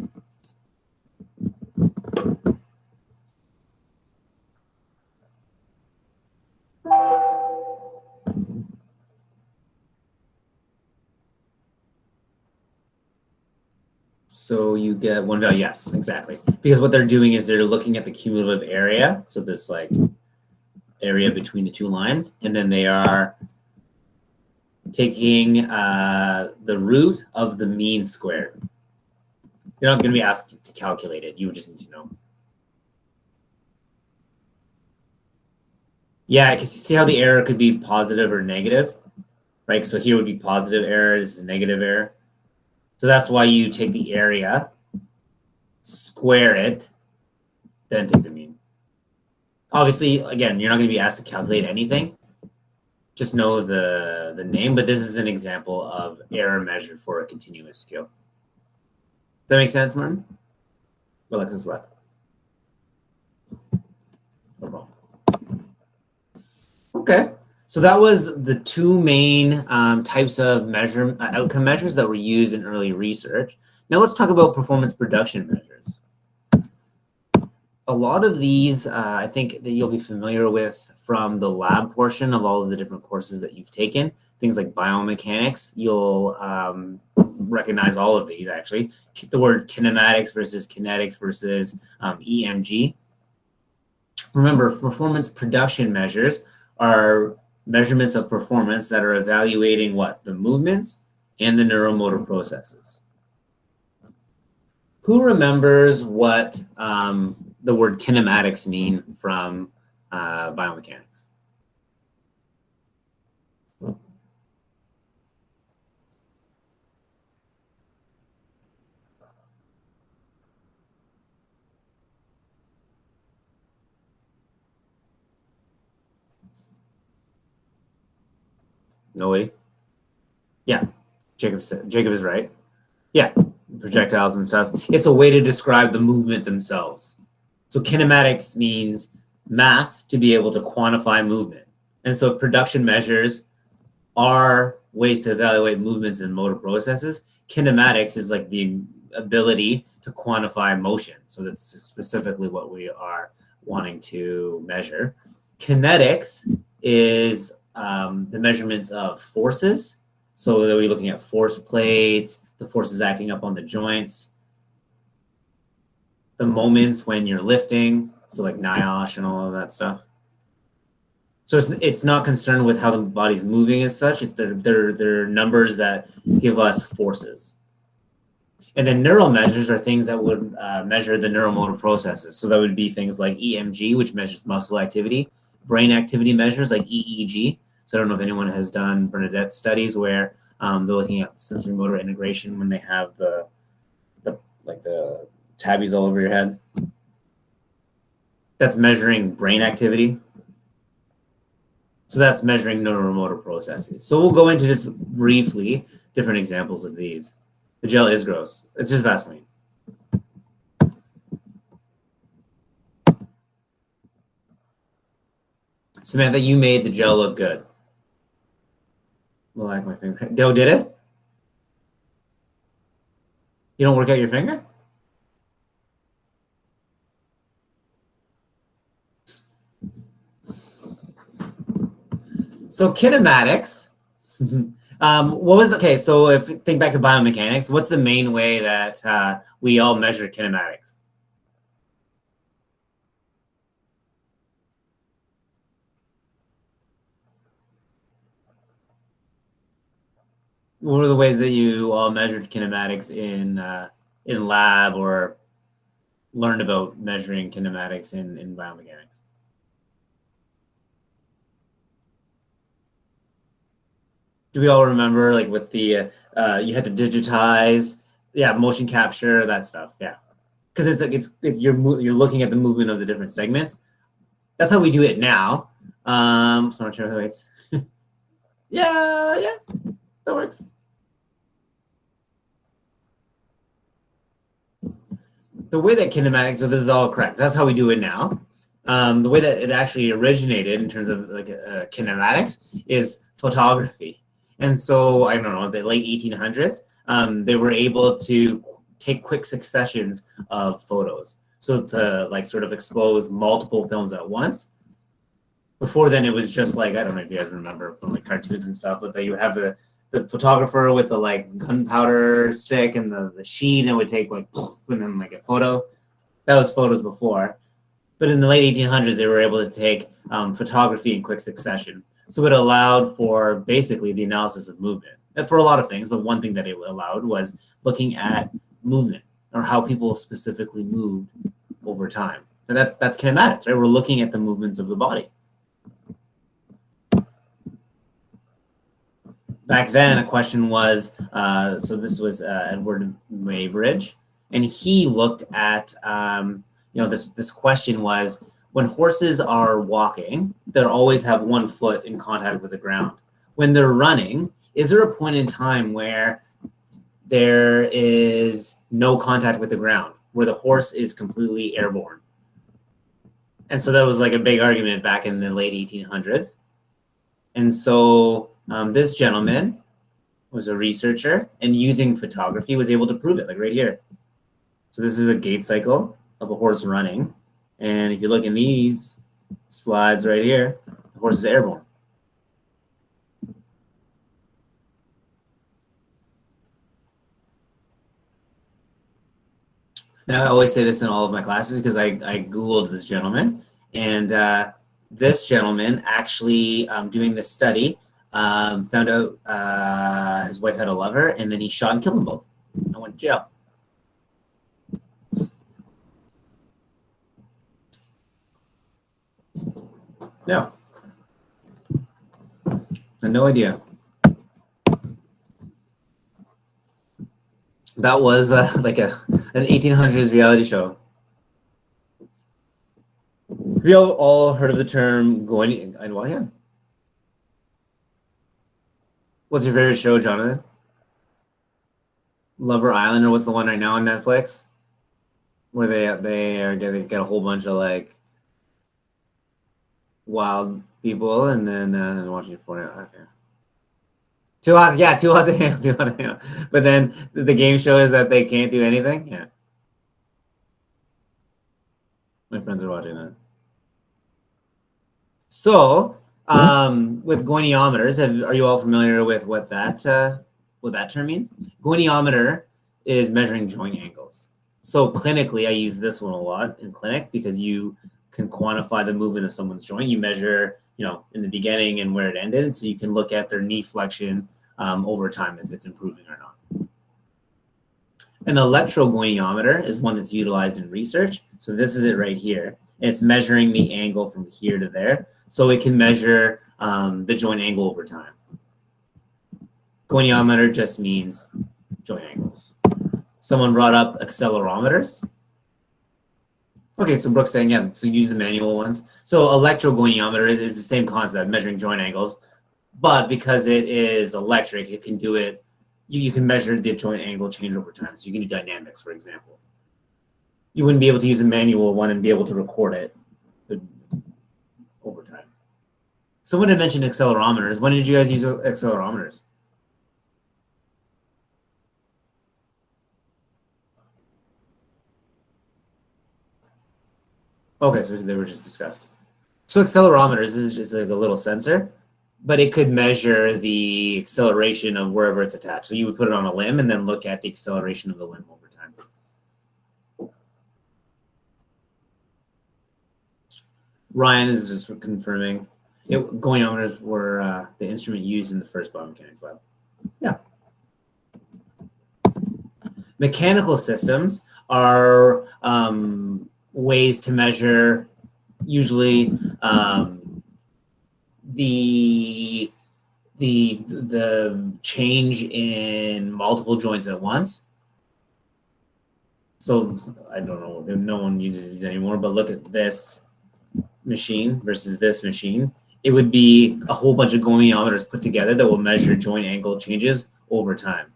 So you get one value, yes, exactly. Because what they're doing is they're looking at the cumulative area, so this like area between the two lines, and then they are taking the root of the mean squared. You're not going to be asked to calculate it. You would just need to know. Yeah, because you see how the error could be positive or negative, right? So here would be positive error, this is negative error. So that's why you take the area, square it, then take the mean. Obviously, again, you're not going to be asked to calculate anything. Just know the name, but this is an example of error measured for a continuous scale. Does that make sense, Martin? Alexis left. No problem. Okay. So that was the two main types of outcome measures that were used in early research. Now let's talk about performance production measures. A lot of these, I think that you'll be familiar with from the lab portion of all of the different courses that you've taken. Things like biomechanics, you'll recognize all of these actually. The word kinematics versus kinetics versus EMG. Remember, performance production measures are measurements of performance that are evaluating what? The movements and the neuromotor processes. Who remembers what the word kinematics mean from biomechanics? No way. Yeah, Jacob is right. Yeah, projectiles and stuff. It's a way to describe the movement themselves. So kinematics means math to be able to quantify movement. And so if production measures are ways to evaluate movements and motor processes, kinematics is like the ability to quantify motion. So that's specifically what we are wanting to measure. Kinetics is the measurements of forces. So we're looking at force plates, the forces acting up on the joints, the moments when you're lifting, so like NIOSH and all of that stuff. So it's not concerned with how the body's moving as such. It's they're numbers that give us forces. And then neural measures are things that would measure the neuromotor processes. So that would be things like EMG, which measures muscle activity, brain activity measures like EEG. So I don't know if anyone has done Bernadette's studies where they're looking at sensory motor integration when they have the tabbies all over your head. That's measuring brain activity. So that's measuring neuromotor processes. So we'll go into just briefly different examples of these. The gel is gross. It's just Vaseline. Samantha, you made the gel look good. Well, like my finger. Doe did it? You don't work out your finger? So kinematics. What was okay? So if think back to biomechanics, what's the main way that we all measure kinematics? What are the ways that you all measured kinematics in lab or learned about measuring kinematics in biomechanics? Do we all remember, like with the you had to digitize, yeah, motion capture, that stuff, yeah, because it's like it's you're looking at the movement of the different segments. That's how we do it now. So I'm not sure how it's. Yeah, that works. The way that kinematics, so this is all correct. That's how we do it now. The way that it actually originated in terms of like kinematics is photography. And so I don't know, the late 1800s, they were able to take quick successions of photos. So to like sort of expose multiple films at once. Before then, it was just like, I don't know if you guys remember from like cartoons and stuff, but you would have the photographer with the like gunpowder stick and the sheet, and it would take like, and then like a photo. That was photos before. But in the late 1800s, they were able to take photography in quick succession. So it allowed for basically the analysis of movement. And for a lot of things, but one thing that it allowed was looking at movement or how people specifically moved over time. And that's kinematics, right? We're looking at the movements of the body. Back then, a question was, so this was Edward Maybridge, and he looked at, this question was, when horses are walking, they'll always have one foot in contact with the ground. When they're running, is there a point in time where there is no contact with the ground, where the horse is completely airborne? And so that was like a big argument back in the late 1800s. And so this gentleman was a researcher and using photography was able to prove it, like right here. So this is a gait cycle of a horse running. And if you look in these slides right here, the horse is airborne. Now, I always say this in all of my classes because I Googled this gentleman. And this gentleman actually doing this study found out his wife had a lover, and then he shot and killed them both and went to jail. Yeah. I had no idea. That was like an 1800s reality show. Have you all heard of the term going? Well, yeah. What's your favorite show, Jonathan? Lover Island, or what's the one right now on Netflix? Where they get a whole bunch of like wild people, and then watching it for it. Okay. Too hot to handle, too hot to handle. But then the game show is that they can't do anything. Yeah. My friends are watching that. So, with goniometers, are you all familiar with what that term means? Goniometer is measuring joint angles. So clinically, I use this one a lot in clinic because you can quantify the movement of someone's joint. You measure, in the beginning and where it ended, and so you can look at their knee flexion over time if it's improving or not. An electrogoniometer is one that's utilized in research. So this is it right here. It's measuring the angle from here to there. So it can measure the joint angle over time. Goniometer just means joint angles. Someone brought up accelerometers. Okay, so Brooke's saying, yeah, so use the manual ones. So electrogoniometer is the same concept, measuring joint angles, but because it is electric, it can do it, you can measure the joint angle change over time. So you can do dynamics, for example. You wouldn't be able to use a manual one and be able to record it over time. Someone had mentioned accelerometers. When did you guys use accelerometers? Okay, so they were just discussed. So accelerometers is like a little sensor, but it could measure the acceleration of wherever it's attached. So you would put it on a limb and then look at the acceleration of the limb over time. Ryan is just confirming. Goniometers were the instrument used in the first biomechanics lab. Yeah. Mechanical systems are ways to measure usually the change in multiple joints at once. So I don't know, no one uses these anymore, but look at this machine versus this machine. It would be a whole bunch of goniometers put together that will measure joint angle changes over time.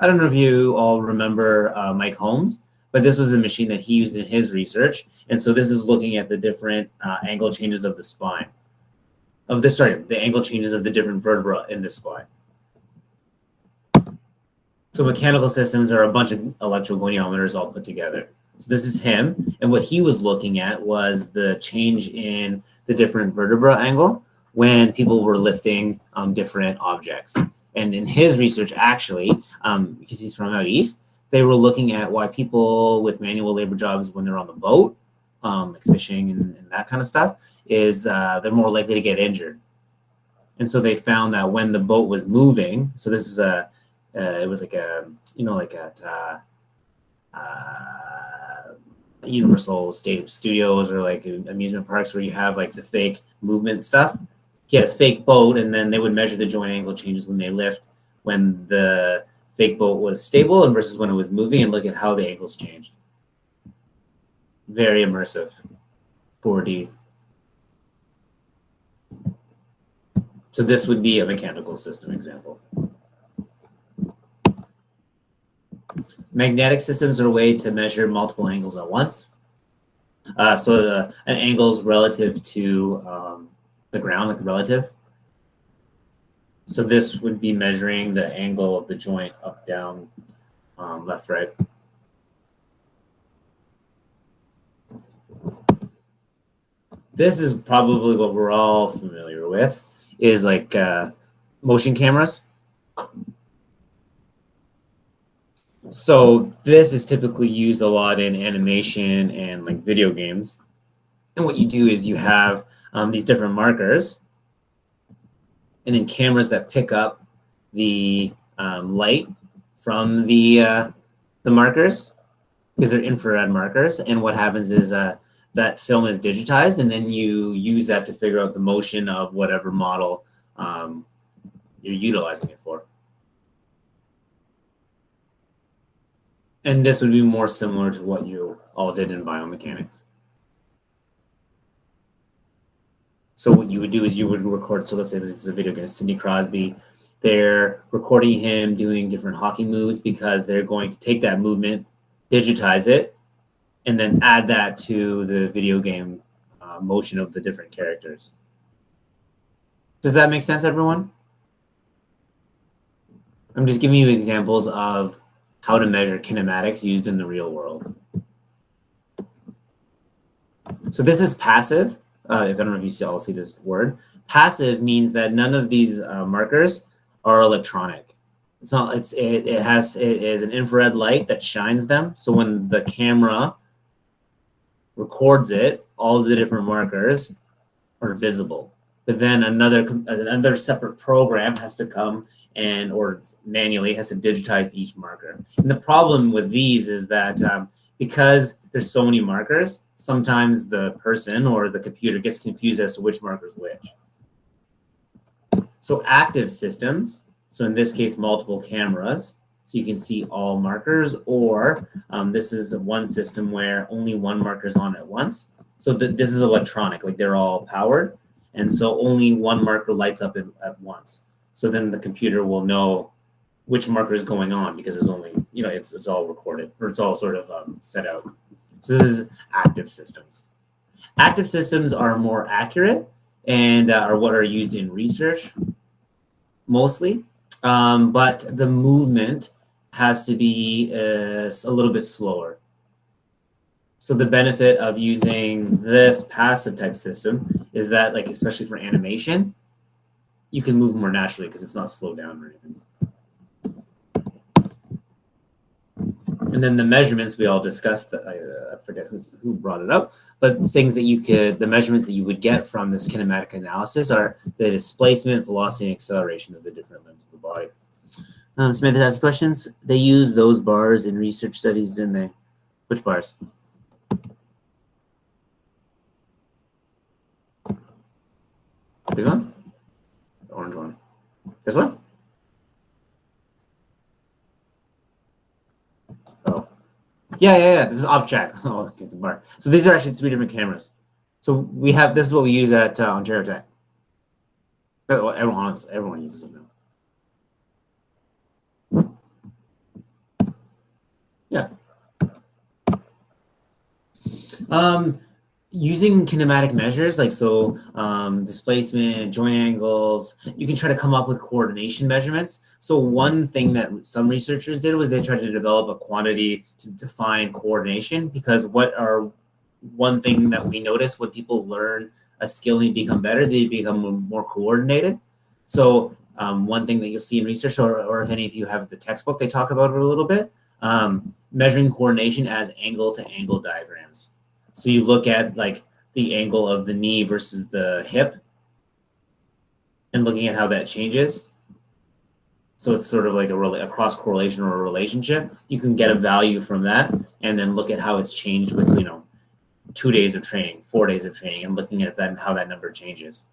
I don't know if you all remember Mike Holmes, but this was a machine that he used in his research. And so this is looking at the different angle changes of the spine. The angle changes of the different vertebra in the spine. So mechanical systems are a bunch of electrogoniometers all put together. So this is him, and what he was looking at was the change in the different vertebra angle when people were lifting different objects. And in his research, actually, because he's from out east, they were looking at why people with manual labor jobs, when they're on the boat, like fishing and that kind of stuff, is they're more likely to get injured. And so they found that when the boat was moving, so this is it was like a, like at Universal Studios or like amusement parks where you have like the fake movement stuff. You had a fake boat, and then they would measure the joint angle changes when they lift, when the fake boat was stable and versus when it was moving, and look at how the angles changed. Very immersive. 4D. So this would be a mechanical system example. Magnetic systems are a way to measure multiple angles at once. So an angle is relative to the ground, like relative. So this would be measuring the angle of the joint up, down, left, right. This is probably what we're all familiar with, is like motion cameras. So this is typically used a lot in animation and like video games. And what you do is you have these different markers, and then cameras that pick up the light from the markers, because they're infrared markers. And what happens is that film is digitized, and then you use that to figure out the motion of whatever model you're utilizing it for. And this would be more similar to what you all did in biomechanics. So what you would do is you would record, so let's say this is a video game, Sidney Crosby. They're recording him doing different hockey moves because they're going to take that movement, digitize it, and then add that to the video game motion of the different characters. Does that make sense, everyone? I'm just giving you examples of how to measure kinematics used in the real world. So this is passive. If I don't know if you all see this word. Passive means that none of these markers are electronic. It's not. It is an infrared light that shines them. So when the camera records it, all of the different markers are visible. But then another separate program has to come or manually has to digitize each marker. And the problem with these is that because there's so many markers, sometimes the person or the computer gets confused as to which marker is which. So active systems, so in this case, multiple cameras, so you can see all markers, or this is one system where only one marker is on at once. So this is electronic, like they're all powered, and so only one marker lights up at once. So then the computer will know which marker is going on because there's only, it's all recorded, or it's all sort of set out. So this is active systems. Active systems are more accurate and are what are used in research mostly, but the movement has to be a little bit slower. So the benefit of using this passive type system is that, like, especially for animation, you can move more naturally because it's not slowed down or anything. And then the measurements we all discussed, that I forget who brought it up, but the measurements that you would get from this kinematic analysis are the displacement, velocity, and acceleration of the different limbs of the body. Samantha asked questions. They use those bars in research studies, didn't they? Which bars? This one? The orange one. This one? Oh. Yeah. This is object. Oh, okay, it's a bar. So these are actually 3 different cameras. So we have, this is what we use at Ontario Tech. Everyone uses it now. Yeah. Using kinematic measures, like displacement, joint angles, you can try to come up with coordination measurements. So one thing that some researchers did was they tried to develop a quantity to define coordination, because one thing that we notice when people learn a skill and become better, they become more coordinated. So one thing that you'll see in research, or if any of you have the textbook, they talk about it a little bit, measuring coordination as angle-to-angle diagrams. So you look at like the angle of the knee versus the hip and looking at how that changes. So it's sort of like a cross correlation or a relationship. You can get a value from that and then look at how it's changed with, 2 days of training, 4 days of training, and looking at that and how that number changes.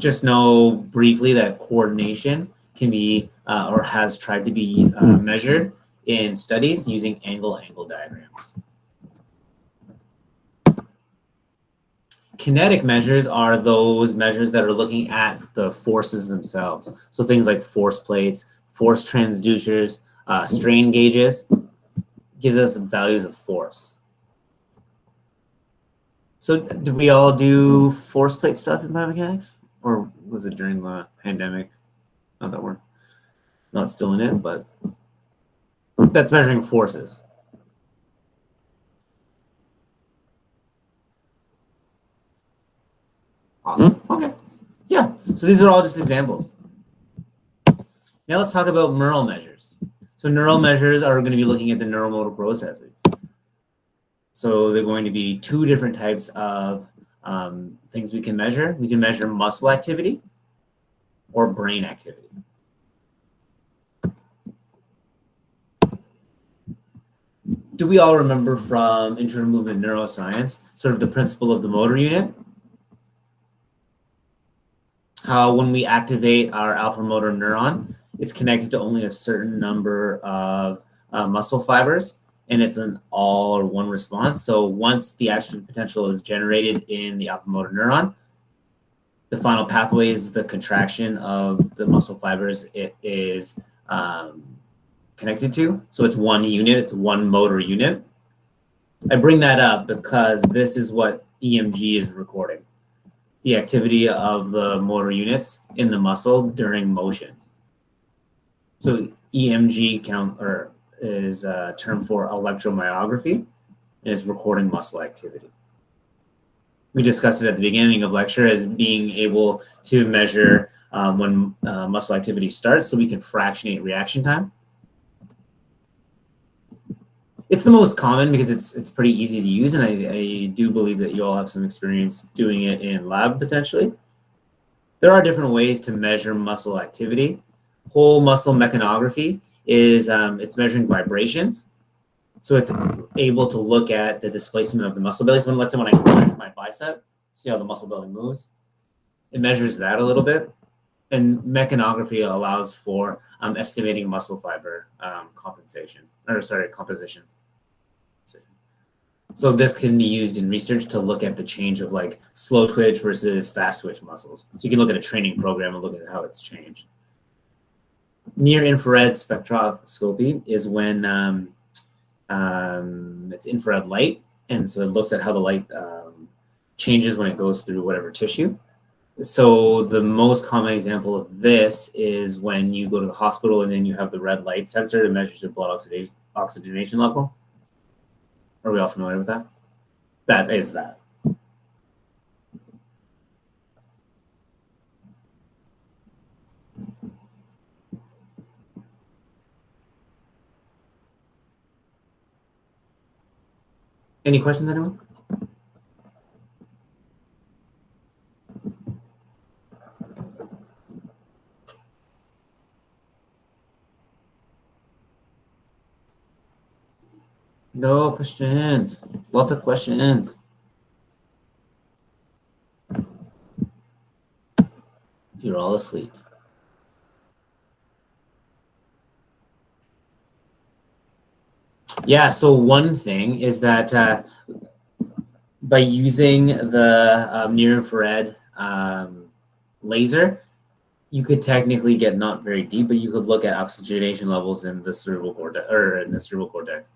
Just know briefly that coordination can be or has tried to be measured in studies using angle-angle diagrams. Kinetic measures are those measures that are looking at the forces themselves. So things like force plates, force transducers, strain gauges, gives us values of force. So did we all do force plate stuff in biomechanics? Or was it during the pandemic? Not that we're not still in it, but that's measuring forces. Awesome. Okay. Yeah. So these are all just examples. Now let's talk about neural measures. So neural measures are going to be looking at the neuromotor processes. So they're going to be 2 different types of things we can measure. We can measure muscle activity or brain activity. Do we all remember from intro to movement neuroscience, sort of the principle of the motor unit? How when we activate our alpha motor neuron, it's connected to only a certain number of muscle fibers, and it's an all or one response. So once the action potential is generated in the alpha motor neuron, the final pathway is the contraction of the muscle fibers it is connected to. So it's one unit, it's one motor unit. I bring that up because this is what EMG is recording, the activity of the motor units in the muscle during motion. So EMG is a term for electromyography, and it's recording muscle activity. We discussed it at the beginning of lecture as being able to measure when muscle activity starts, so we can fractionate reaction time. It's the most common because it's pretty easy to use, and I do believe that you all have some experience doing it in lab potentially. There are different ways to measure muscle activity. Whole muscle mechanography is it's measuring vibrations. So it's able to look at the displacement of the muscle belly. So let's say when I contract my bicep, see how the muscle belly moves? It measures that a little bit. And mechanography allows for estimating muscle fiber composition. So this can be used in research to look at the change of like slow twitch versus fast twitch muscles. So you can look at a training program and look at how it's changed. Near infrared spectroscopy is when it's infrared light, and so it looks at how the light changes when it goes through whatever tissue. So the most common example of this is when you go to the hospital and then you have the red light sensor that measures your blood oxygenation level. Are we all familiar with that? That is that. Any questions, anyone? No questions. Lots of questions. You're all asleep. Yeah, so one thing is that by using the near infrared laser, you could technically get not very deep, but you could look at oxygenation levels in the cerebral cortex or in the cerebral cortex.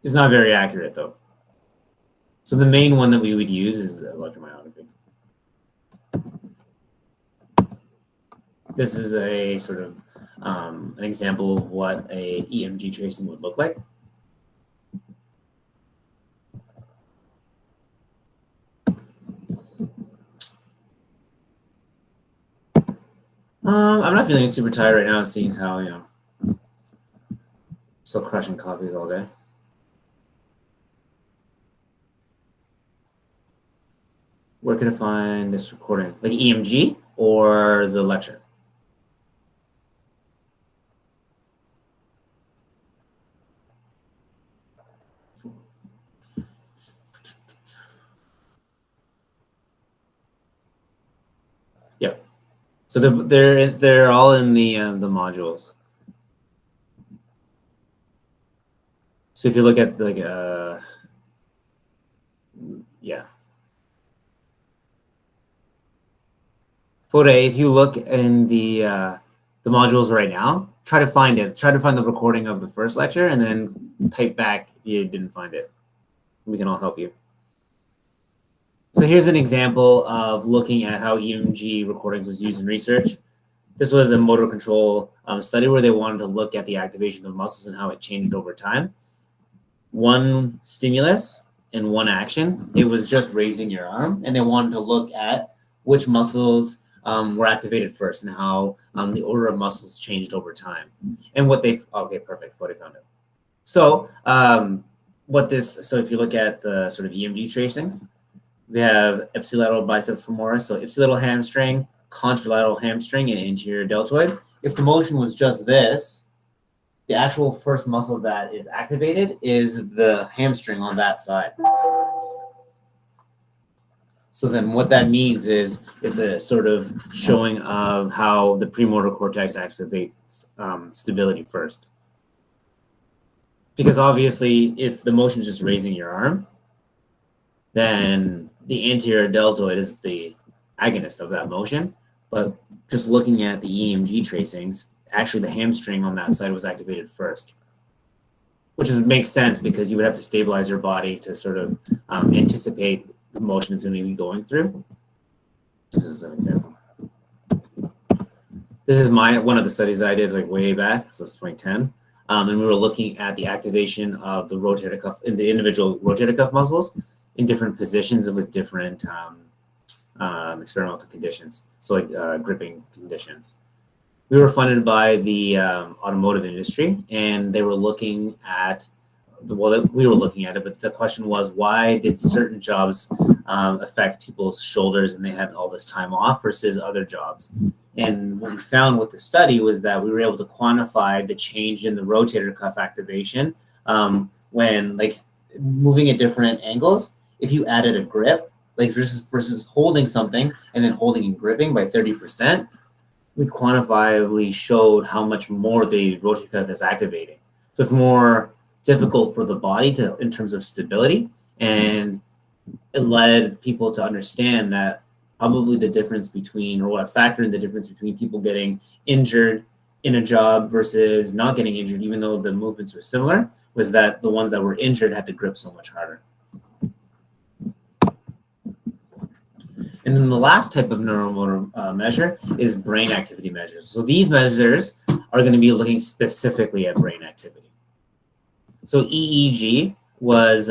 It's not very accurate though. So the main one that we would use is electromyography. This is a sort of an example of what a EMG tracing would look like. I'm not feeling super tired right now, seeing how, you know, still crushing coffees all day. Where can I find this recording? Like EMG or the lecture? Yep. So they're all in the modules. So if you look at like yeah. Photo A, if you look in the modules right now, try to find it. Try to find the recording of the first lecture and then type back if you didn't find it. We can all help you. So here's an example of looking at how EMG recordings was used in research. This was a motor control study where they wanted to look at the activation of muscles and how it changed over time. One stimulus and one action, it was just raising your arm, and they wanted to look at which muscles were activated first and how the order of muscles changed over time. And what they've, okay, perfect, Fode found it. So so if you look at the sort of EMG tracings, we have ipsilateral biceps femoris, so ipsilateral hamstring, contralateral hamstring, and anterior deltoid. If the motion was just this, the actual first muscle that is activated is the hamstring on that side. So then what that means is it's a sort of showing of how the premotor cortex activates stability first. Because obviously, if the motion is just raising your arm, then the anterior deltoid is the agonist of that motion. But just looking at the EMG tracings, actually the hamstring on that side was activated first, which makes sense because you would have to stabilize your body to sort of anticipate the motion it's going to be going through. This is an example. This is one of the studies that I did like way back, so it's 2010. And we were looking at the activation of the rotator cuff in the individual rotator cuff muscles in different positions and with different experimental conditions, so like gripping conditions. We were funded by the automotive industry, and they were looking at, well, we were looking at it, but the question was, why did certain jobs affect people's shoulders and they had all this time off versus other jobs? And what we found with the study was that we were able to quantify the change in the rotator cuff activation when like moving at different angles. If you added a grip, like versus holding something and then holding and gripping by 30%, we quantifiably showed how much more the rotator cuff is activating. So it's more difficult for the body to, in terms of stability, and it led people to understand that probably the difference between, or what factor in the difference between people getting injured in a job versus not getting injured, even though the movements were similar, was that the ones that were injured had to grip so much harder. And then the last type of neuromotor measure is brain activity measures. So these measures are going to be looking specifically at brain activity. So EEG was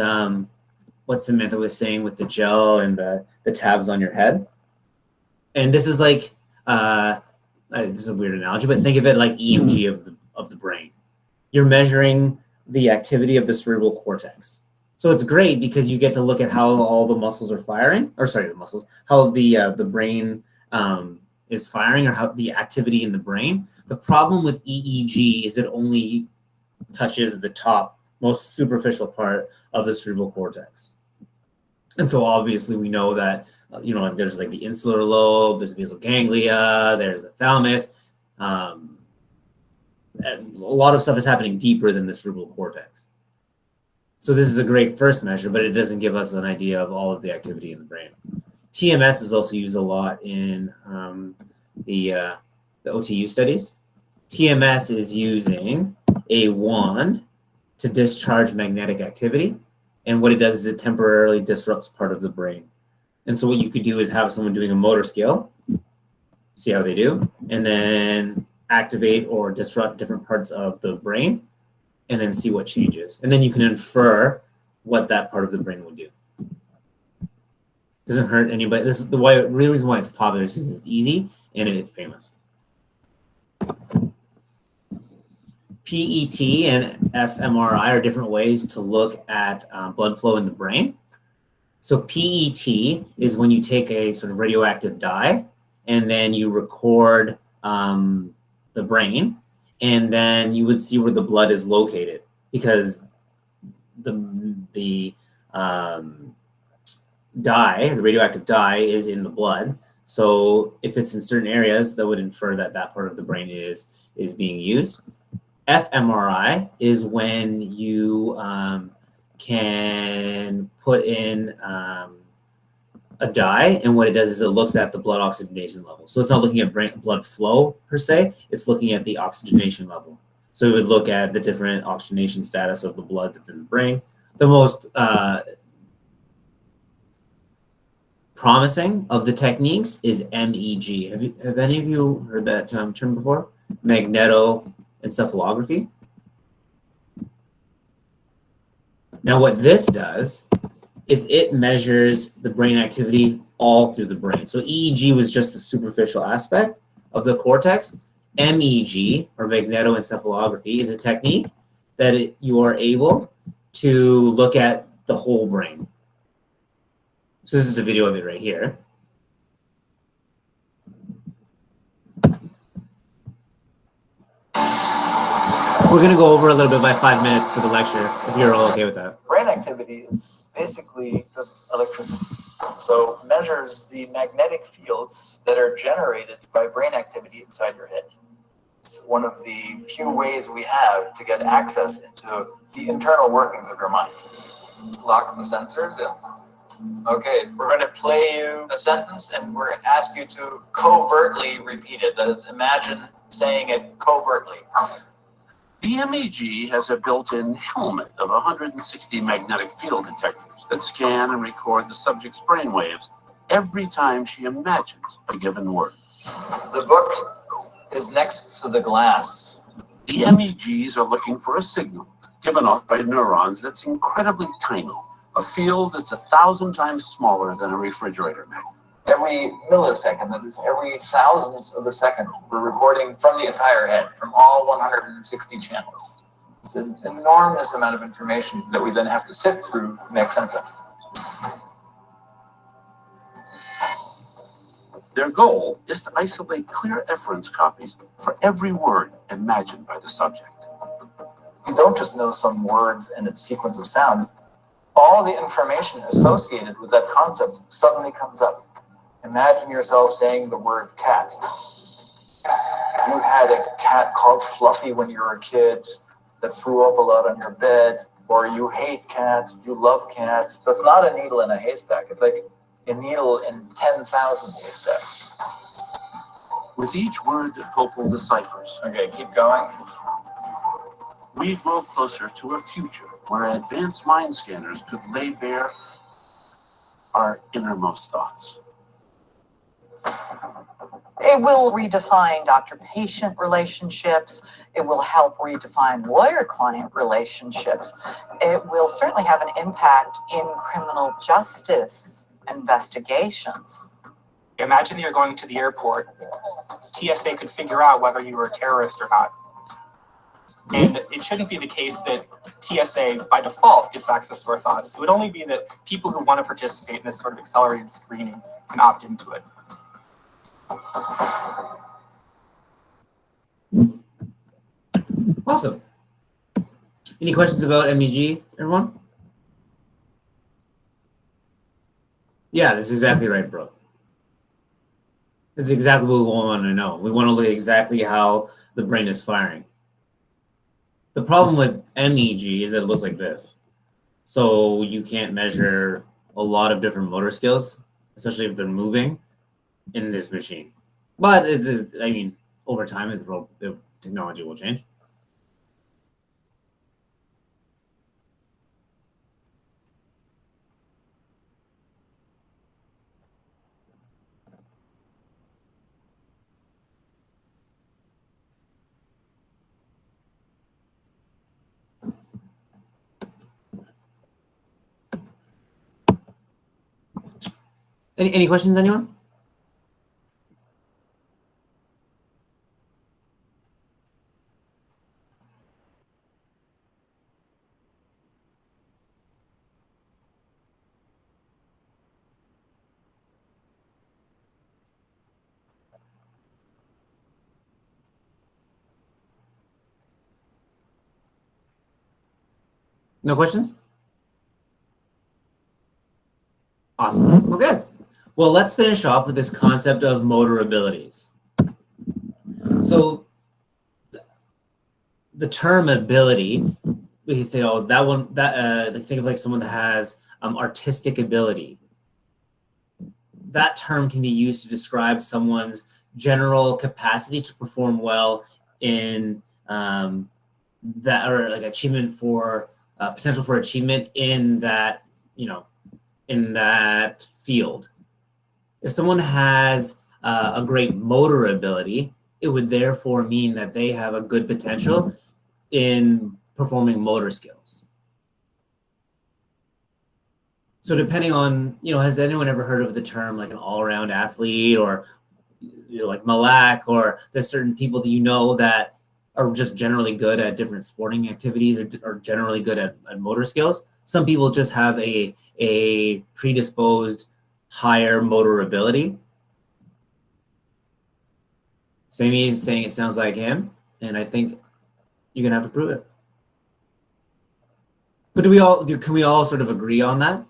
what Samantha was saying with the gel and the tabs on your head. And this is like, this is a weird analogy, but think of it like EMG of the brain. You're measuring the activity of the cerebral cortex. So it's great because you get to look at how all the muscles are firing, or sorry, the muscles, how the brain is firing, or how the activity in the brain. The problem with EEG is it only touches the top, most superficial part of the cerebral cortex. And so obviously we know that, there's like the insular lobe, there's the basal ganglia, there's the thalamus. And a lot of stuff is happening deeper than the cerebral cortex. So this is a great first measure, but it doesn't give us an idea of all of the activity in the brain. TMS is also used a lot in the OTU studies. TMS is using a wand to discharge magnetic activity. And what it does is it temporarily disrupts part of the brain. And so what you could do is have someone doing a motor skill, see how they do, and then activate or disrupt different parts of the brain, and then see what changes. And then you can infer what that part of the brain will do. Doesn't hurt anybody. This is the real reason why it's popular is because it's easy and it's painless. PET and fMRI are different ways to look at blood flow in the brain. So PET is when you take a sort of radioactive dye and then you record the brain, and then you would see where the blood is located, because the dye, the radioactive dye, is in the blood. So if it's in certain areas, that would infer that that part of the brain is being used. fMRI is when you can put in a dye, and what it does is it looks at the blood oxygenation level. So it's not looking at blood flow per se, it's looking at the oxygenation level. So it would look at the different oxygenation status of the blood that's in the brain. The most promising of the techniques is MEG. Have any of you heard that term before? Magnetoencephalography. Now what this does is it measures the brain activity all through the brain. So EEG was just the superficial aspect of the cortex. MEG, or magnetoencephalography, is a technique that you are able to look at the whole brain. So this is a video of it right here. We're going to go over a little bit by 5 minutes for the lecture, if you're all okay with that. Brain activity is basically just electricity. So it measures the magnetic fields that are generated by brain activity inside your head. It's one of the few ways we have to get access into the internal workings of your mind. Lock the sensors in. Okay, we're going to play you a sentence and we're going to ask you to covertly repeat it. That is, imagine saying it covertly. The MEG has a built-in helmet of 160 magnetic field detectors that scan and record the subject's brainwaves every time she imagines a given word. The book is next to the glass. The MEGs are looking for a signal given off by neurons that's incredibly tiny, a field that's 1,000 times smaller than a refrigerator magnet. Every millisecond, that is every thousandth of a second, we're recording from the entire head, from all 160 channels. It's an enormous amount of information that we then have to sift through to make sense of. Their goal is to isolate clear efference copies for every word imagined by the subject. You don't just know some word and its sequence of sounds. all the information associated with that concept suddenly comes up. Imagine yourself saying the word cat. You had a cat called Fluffy when you were a kid that threw up a lot on your bed, or you hate cats, you love cats. So it's not a needle in a haystack. It's like a needle in 10,000 haystacks. With each word that Popel deciphers, Okay, keep going. we grow closer to a future where advanced mind scanners could lay bare our innermost thoughts. It will redefine doctor-patient relationships. It will help redefine lawyer-client relationships. It will certainly have an impact in criminal justice investigations. Imagine you're going to the airport. TSA could figure out whether you were a terrorist or not. And it shouldn't be the case that TSA, by default, gets access to our thoughts. It would only be that people who want to participate in this sort of accelerated screening can opt into it. Awesome. Any questions about MEG, everyone? Yeah, that's exactly right, bro. That's exactly what we want to know. We want to look at exactly how the brain is firing. The problem with MEG is that it looks like this. So you can't measure a lot of different motor skills, especially if they're moving in this machine. But I mean, over time, the technology will change. Any questions, anyone? No questions? Awesome. Okay. Well, let's finish off with this concept of motor abilities. So the term ability, we could say, oh, that one, think of like someone that has artistic ability. That term can be used to describe someone's general capacity to perform well in that, or like achievement for potential for achievement in that, in that field. If someone has a great motor ability, it would therefore mean that they have a good potential in performing motor skills. So depending on, has anyone ever heard of the term like an all-around athlete, or like Malak, or there's certain people that that are just generally good at different sporting activities, or generally good at motor skills? Some people just have a predisposed higher motor ability. Sammy's saying it sounds like him, and I think you're gonna have to prove it. But can we all sort of agree on that?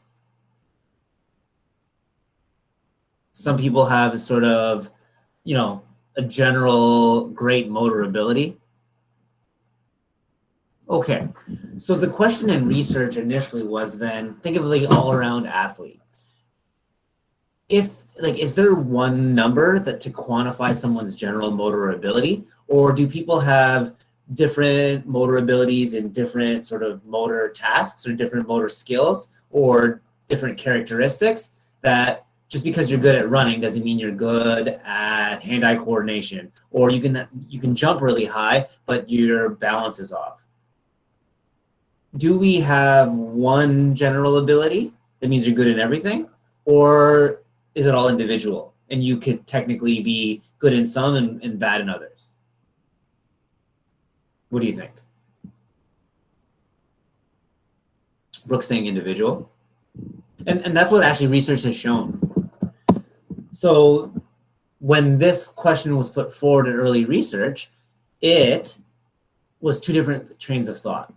Some people have sort of, a general great motor ability. Okay, so the question in research initially was then, think of like an all-around athlete. Is there one number to quantify someone's general motor ability, or do people have different motor abilities in different sort of motor tasks, or different motor skills, or different characteristics, that just because you're good at running doesn't mean you're good at hand-eye coordination, or you can jump really high, but your balance is off? Do we have one general ability that means you're good in everything, or is it all individual and you could technically be good in some and bad in others? What do you think? Brooke's saying individual. And that's what actually research has shown. So when this question was put forward in early research, it was two different trains of thought.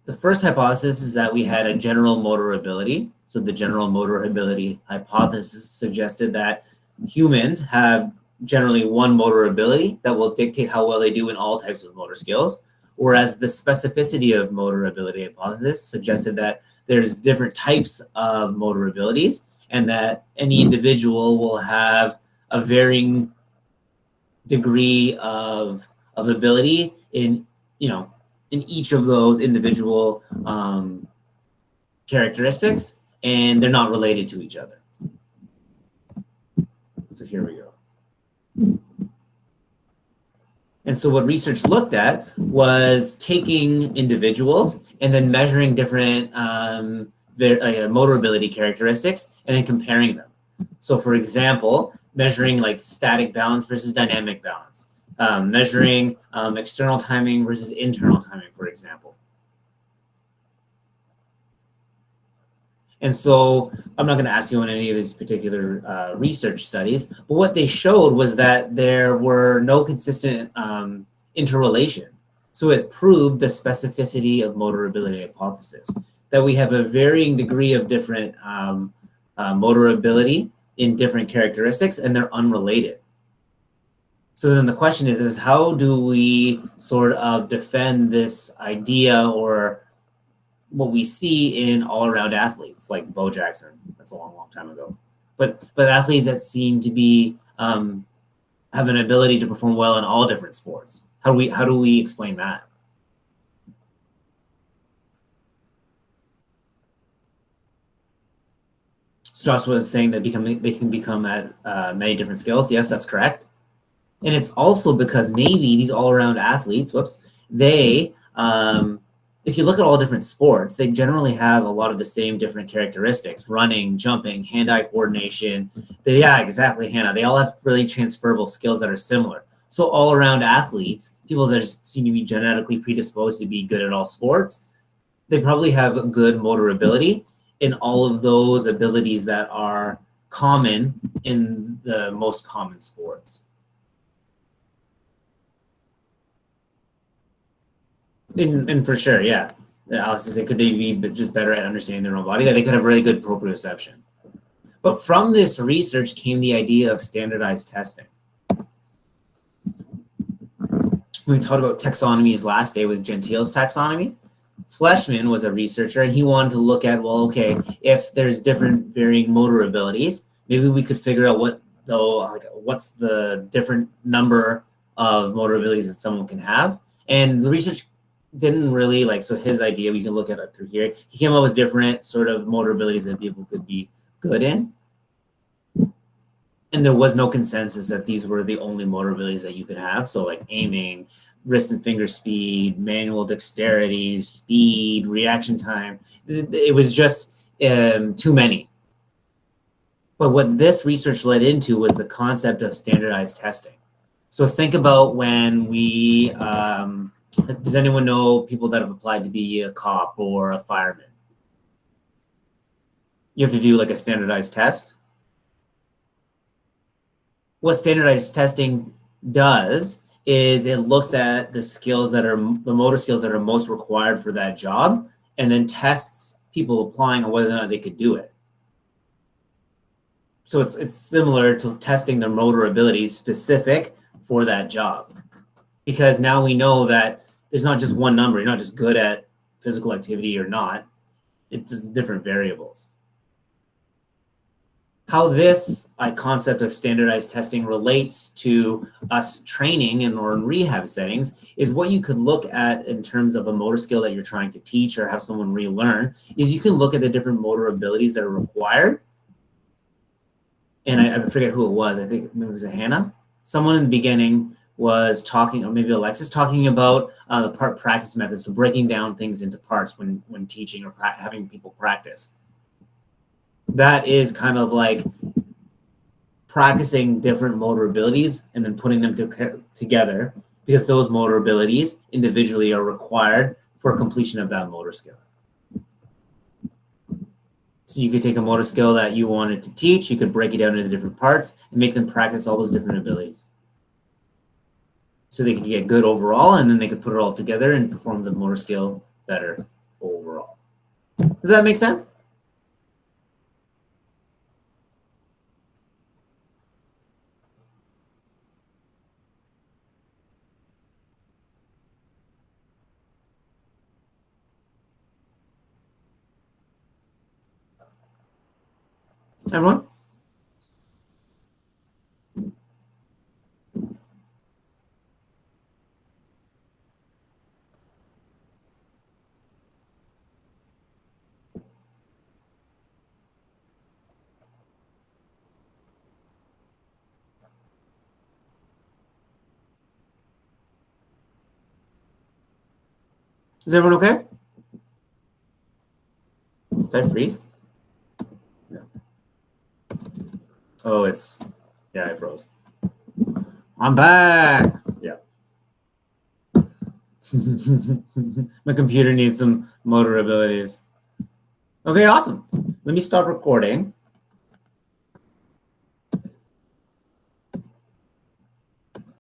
The first hypothesis is that we had a general motor ability. So the general motor ability hypothesis suggested that humans have generally one motor ability that will dictate how well they do in all types of motor skills, whereas the specificity of motor ability hypothesis suggested that there's different types of motor abilities and that any individual will have a varying degree of ability in, you know, in each of those individual characteristics, and they're not related to each other. So here we go. And so what research looked at was taking individuals and then measuring different motor ability characteristics and then comparing them. So for example, measuring like static balance versus dynamic balance, measuring external timing versus internal timing, for example. And so I'm not going to ask you on any of these particular research studies, but what they showed was that there were no consistent interrelation. So it proved the specificity of motor ability hypothesis, that we have a varying degree of different motor ability in different characteristics, and they're unrelated. So then the question is how do we sort of defend this idea or what we see in all-around athletes like Bo Jackson? That's a long, long time ago. But athletes that seem to be have an ability to perform well in all different sports. How do we explain that? So Joshua was saying that they can become at many different skills. Yes, that's correct. And it's also because maybe these all-around athletes, they if you look at all different sports, they generally have a lot of the same different characteristics: running, jumping, hand-eye coordination. Yeah, exactly, Hannah. They all have really transferable skills that are similar. So all-around athletes, people that seem to be genetically predisposed to be good at all sports, they probably have good motor ability in all of those abilities that are common in the most common sports. And for sure, yeah. Alice said, could they be just better at understanding their own body? That they could have really good proprioception. But from this research came the idea of standardized testing. We talked about taxonomies last day with Gentile's taxonomy. Fleshman was a researcher, and he wanted to look at, well, okay, if there's different varying motor abilities, maybe we could figure out what's the different number of motor abilities that someone can have. And the research didn't really so his idea, we can look at it through here. He came up with different sort of motor abilities that people could be good in. And there was no consensus that these were the only motor abilities that you could have. So like aiming, wrist and finger speed, manual dexterity, speed, reaction time. It was just too many. But what this research led into was the concept of standardized testing. So think about when we, does anyone know people that have applied to be a cop or a fireman? You have to do like a standardized test. What standardized testing does is it looks at the skills that are the motor skills that are most required for that job, and then tests people applying on whether or not they could do it. So it's similar to testing their motor abilities specific for that job, because now we know that there's not just one number. You're not just good at physical activity or not. It's just different variables. How this concept of standardized testing relates to us training or in rehab settings is what you could look at in terms of a motor skill that you're trying to teach or have someone relearn, is you can look at the different motor abilities that are required. And I forget who it was. I think maybe it was Hannah. Someone in the beginning was talking, or maybe Alexis, talking about the part practice method. So breaking down things into parts when teaching or having people practice. That is kind of like practicing different motor abilities and then putting them together, because those motor abilities individually are required for completion of that motor skill. So you could take a motor skill that you wanted to teach, you could break it down into different parts and make them practice all those different abilities. So they could get good overall, and then they could put it all together and perform the motor skill better Does that make sense? Everyone? Is everyone okay? Did I freeze? Yeah. Oh, yeah, I froze. I'm back. Yeah. My computer needs some motor abilities. Okay, awesome. Let me stop recording.